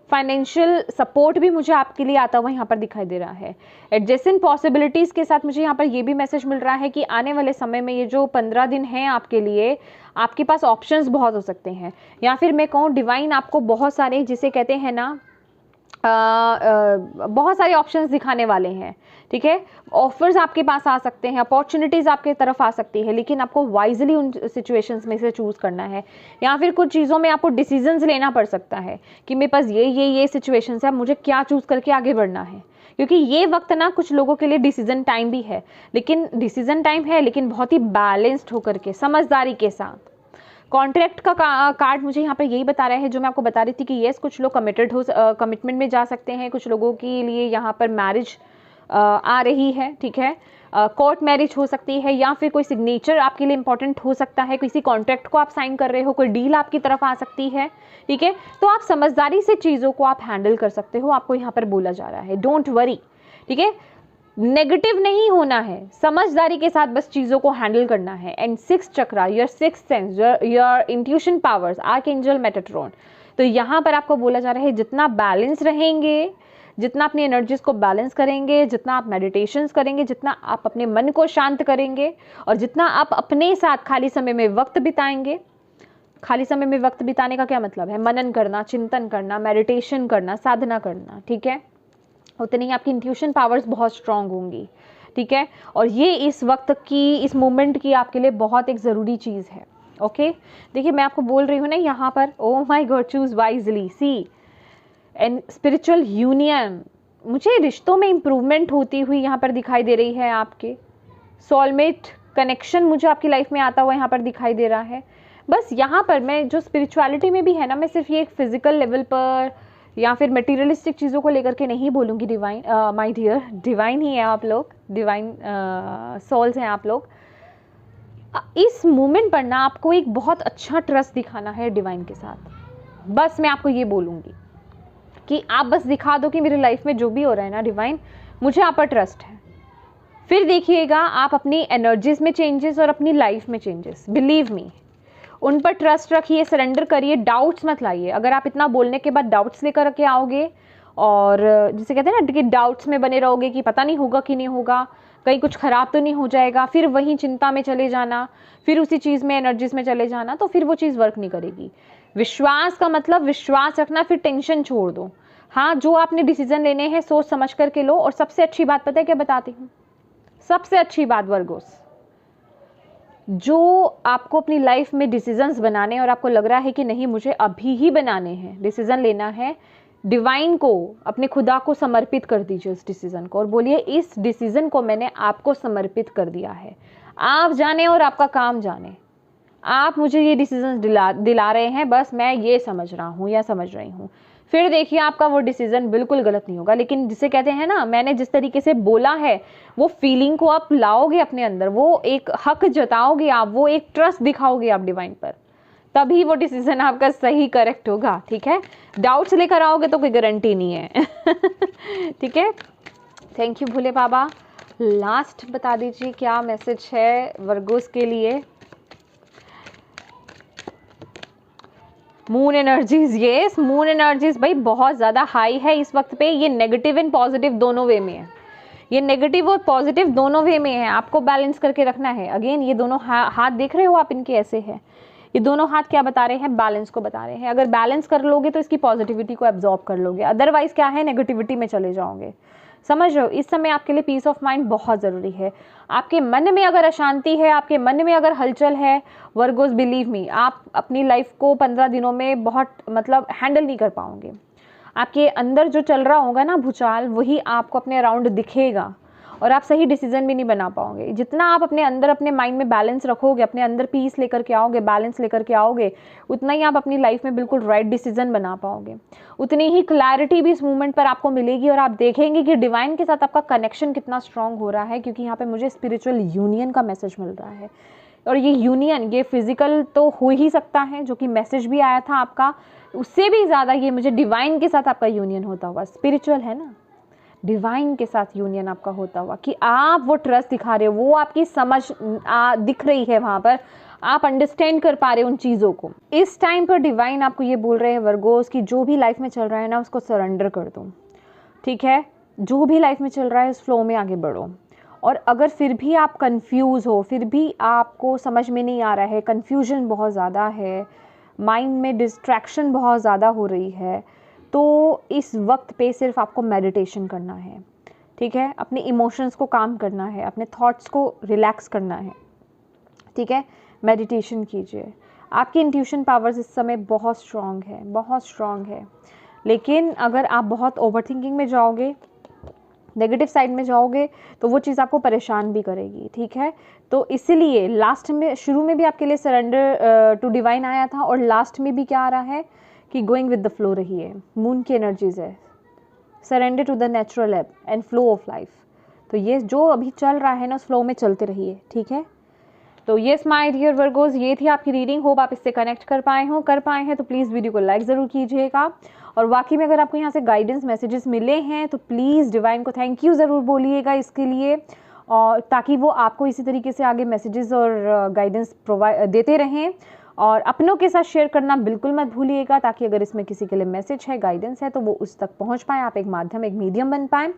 फाइनेंशियल सपोर्ट भी मुझे आपके लिए आता हुआ यहाँ पर दिखाई दे रहा है। एडजेसेंट पॉसिबिलिटीज़ के साथ मुझे यहाँ पर ये भी मैसेज मिल रहा है कि आने वाले समय में ये जो 15 दिन हैं आपके लिए, आपके पास ऑप्शंस बहुत हो सकते हैं, या फिर मैं कहूँ डिवाइन आपको बहुत सारे, जिसे कहते हैं ना बहुत सारे ऑप्शंस दिखाने वाले हैं, ठीक है। ऑफर्स आपके पास आ सकते हैं, अपॉर्चुनिटीज़ आपके तरफ आ सकती है, लेकिन आपको वाइजली उन सिचुएशंस में से चूज़ करना है। या फिर कुछ चीज़ों में आपको डिसीजंस लेना पड़ सकता है कि मेरे पास ये सिचुएशंस है, मुझे क्या चूज़ करके आगे बढ़ना है। क्योंकि ये वक्त ना कुछ लोगों के लिए डिसीजन टाइम भी है, लेकिन डिसीजन टाइम है लेकिन बहुत ही बैलेंस्ड होकर के, समझदारी के साथ। कॉन्ट्रैक्ट का कार्ड मुझे यहाँ पर यही बता रहा है जो मैं आपको बता रही थी कि येस, कुछ लोग कमिटमेंट में जा सकते हैं, कुछ लोगों के लिए यहाँ पर मैरिज आ रही है, ठीक है। कोर्ट मैरिज हो सकती है, या फिर कोई सिग्नेचर आपके लिए इंपॉर्टेंट हो सकता है, किसी कॉन्ट्रैक्ट को आप साइन कर रहे हो, कोई डील आपकी तरफ आ सकती है, ठीक है। तो आप समझदारी से चीज़ों को आप हैंडल कर सकते हो, आपको यहाँ पर बोला जा रहा है। डोंट वरी, ठीक है। नेगेटिव नहीं होना है, समझदारी के साथ बस चीज़ों को हैंडल करना है। And 6 chakra, your 6th sense, your intuition powers, archangel Metatron. तो यहाँ पर आपको बोला जा रहा है जितना बैलेंस रहेंगे, जितना अपनी एनर्जीज को बैलेंस करेंगे, जितना आप मेडिटेशंस करेंगे, जितना आप अपने मन को शांत करेंगे, और जितना आप अपने साथ खाली समय में वक्त बिताएंगे। खाली समय में वक्त बिताने का क्या मतलब है? मनन करना, चिंतन करना, मेडिटेशन करना, साधना करना, ठीक है। उतनी ही आपकी इंट्यूशन पावर्स बहुत स्ट्रांग होंगी, ठीक है। और ये इस वक्त की, इस मोमेंट की आपके लिए बहुत एक ज़रूरी चीज़ है, ओके। देखिए मैं आपको बोल रही हूँ ना यहाँ पर, oh my God, choose wisely, see and spiritual union. मुझे रिश्तों में इम्प्रूवमेंट होती हुई यहाँ पर दिखाई दे रही है। आपके सोलमेट कनेक्शन मुझे आपकी लाइफ में आता हुआ यहाँ पर दिखाई दे रहा है। बस यहाँ पर मैं जो स्पिरिचुअलिटी में भी है ना, मैं सिर्फ ये एक फिजिकल लेवल पर या फिर मटेरियलिस्टिक चीज़ों को लेकर के नहीं बोलूँगी। डिवाइन माय डियर, डिवाइन ही है आप लोग, डिवाइन सोल्स हैं आप लोग। इस मोमेंट पर ना आपको एक बहुत अच्छा ट्रस्ट दिखाना है डिवाइन के साथ। बस मैं आपको ये बोलूँगी कि आप बस दिखा दो कि मेरी लाइफ में जो भी हो रहा है ना डिवाइन, मुझे आप पर ट्रस्ट है। फिर देखिएगा आप अपनी एनर्जीज में चेंजेस और अपनी लाइफ में चेंजेस। बिलीव मी, उन पर ट्रस्ट रखिए, सरेंडर करिए, डाउट्स मत लाइए। अगर आप इतना बोलने के बाद डाउट्स लेकर के आओगे और जिसे कहते हैं ना कि डाउट्स में बने रहोगे कि पता नहीं होगा कि नहीं होगा, कहीं कुछ खराब तो नहीं हो जाएगा, फिर वहीं चिंता में चले जाना, फिर उसी चीज़ में, एनर्जीज में चले जाना, तो फिर वो चीज़ वर्क नहीं करेगी। विश्वास का मतलब विश्वास रखना, फिर टेंशन छोड़ दो। हाँ, जो आपने डिसीजन लेने हैं सोच समझ करके लो। और सबसे अच्छी बात पता है क्या बताती हूँ? सबसे अच्छी बात वर्गोस, जो आपको अपनी लाइफ में डिसीजंस बनाने और आपको लग रहा है कि नहीं मुझे अभी ही बनाने हैं, डिसीजन लेना है, डिवाइन को, अपने खुदा को समर्पित कर दीजिए उस डिसीजन को और बोलिए इस डिसीजन को मैंने आपको समर्पित कर दिया है। आप जाने और आपका काम जाने। आप मुझे ये डिसीजन दिला रहे हैं, बस मैं ये समझ रहा हूँ या समझ रही हूँ। फिर देखिए आपका वो डिसीजन बिल्कुल गलत नहीं होगा। लेकिन जिसे कहते हैं ना, मैंने जिस तरीके से बोला है वो फीलिंग को आप लाओगे अपने अंदर, वो एक हक जताओगे आप, वो एक ट्रस्ट दिखाओगे आप डिवाइन पर, तभी वो डिसीजन आपका सही करेक्ट होगा, ठीक है। डाउट्स लेकर आओगे तो कोई गारंटी नहीं है ठीक है। Thank you Bhole Baba. Last बता दीजिए क्या मैसेज है वर्गोस के लिए। Moon energies, yes moon energies भाई बहुत ज़्यादा हाई है इस वक्त पे। ये नेगेटिव एंड पॉजिटिव दोनों वे में है, ये नेगेटिव और पॉजिटिव दोनों वे में है, आपको बैलेंस करके रखना है। अगेन ये दोनों हाथ देख रहे हो आप, इनके ऐसे है, ये दोनों हाथ क्या बता रहे हैं? बैलेंस को बता रहे हैं। अगर बैलेंस कर लोगे तो इसकी पॉजिटिविटी को एब्जॉर्ब कर लोगे, अदरवाइज क्या है, नेगेटिविटी में चले जाओगे। समझ रहे हो? इस समय आपके लिए पीस ऑफ माइंड बहुत ज़रूरी है। आपके मन में अगर अशांति है, आपके मन में अगर हलचल है वर्गोस, बिलीव मी, आप अपनी लाइफ को 15 दिनों में बहुत मतलब हैंडल नहीं कर पाओगे। आपके अंदर जो चल रहा होगा ना भूचाल, वही आपको अपने अराउंड दिखेगा और आप सही डिसीजन भी नहीं बना पाओगे। जितना आप अपने अंदर अपने माइंड में बैलेंस रखोगे, अपने अंदर पीस लेकर के आओगे, बैलेंस लेकर के आओगे, उतना ही आप अपनी लाइफ में बिल्कुल राइट डिसीजन बना पाओगे। उतनी ही क्लैरिटी भी इस मूवमेंट पर आपको मिलेगी और आप देखेंगे कि डिवाइन के साथ आपका कनेक्शन कितना स्ट्रांग हो रहा है, क्योंकि यहाँ पे मुझे स्पिरिचुअल यूनियन का मैसेज मिल रहा है। और ये यूनियन, ये फिजिकल तो हो ही सकता है, जो कि मैसेज भी आया था आपका, उससे भी ज़्यादा ये मुझे डिवाइन के साथ आपका यूनियन होता हुआ, स्पिरिचुअल है ना, डिवाइन के साथ यूनियन आपका होता हुआ, कि आप वो ट्रस्ट दिखा रहे हो, वो आपकी समझ दिख रही है वहाँ पर, आप अंडरस्टैंड कर पा रहे हो उन चीज़ों को। इस टाइम पर डिवाइन आपको ये बोल रहे हैं वर्गोस कि जो भी लाइफ में चल रहा है ना, उसको सरेंडर कर दो, ठीक है। जो भी लाइफ में चल रहा है उस फ्लो में आगे बढ़ो। और अगर फिर भी आप कंफ्यूज हो, फिर भी आपको समझ में नहीं आ रहा है, कन्फ्यूजन बहुत ज़्यादा है, माइंड में डिस्ट्रैक्शन बहुत ज़्यादा हो रही है, तो इस वक्त पे सिर्फ आपको मेडिटेशन करना है, ठीक है। अपने इमोशंस को काम करना है, अपने थॉट्स को रिलैक्स करना है, ठीक है। मेडिटेशन कीजिए। आपकी इंट्यूशन पावर्स इस समय बहुत स्ट्रांग है, बहुत स्ट्रांग है। लेकिन अगर आप बहुत ओवरथिंकिंग में जाओगे, नेगेटिव साइड में जाओगे, तो वो चीज़ आपको परेशान भी करेगी, ठीक है। तो इसीलिए लास्ट में, शुरू में भी आपके लिए सरेंडर टू डिवाइन आया था, और लास्ट में भी क्या आ रहा है कि गोइंग विद द फ्लो रही है। मून की एनर्जीज है, सरेंडर टू द नेचुरल एब एंड फ्लो ऑफ लाइफ। तो ये जो अभी चल रहा है ना, उस फ्लो में चलते रहिए, ठीक है। तो येस माय डियर वर्गोस, ये थी आपकी रीडिंग। होप आप इससे कनेक्ट कर पाए हैं तो प्लीज़ वीडियो को लाइक ज़रूर कीजिएगा। और वाकई में अगर आपको यहाँ से गाइडेंस मैसेजेस मिले हैं तो प्लीज़ डिवाइन को थैंक यू ज़रूर बोलिएगा इसके लिए, और ताकि वो आपको इसी तरीके से आगे मैसेजेस और गाइडेंस प्रोवाइड देते रहें। और अपनों के साथ शेयर करना बिल्कुल मत भूलिएगा, ताकि अगर इसमें किसी के लिए मैसेज है, गाइडेंस है, तो वो उस तक पहुँच पाए, आप एक माध्यम, एक मीडियम बन पाएँ।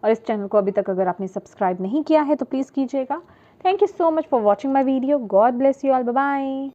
और इस चैनल को अभी तक अगर आपने सब्सक्राइब नहीं किया है तो प्लीज़ कीजिएगा। Thank you so much for watching my video. God bless you all. Bye bye.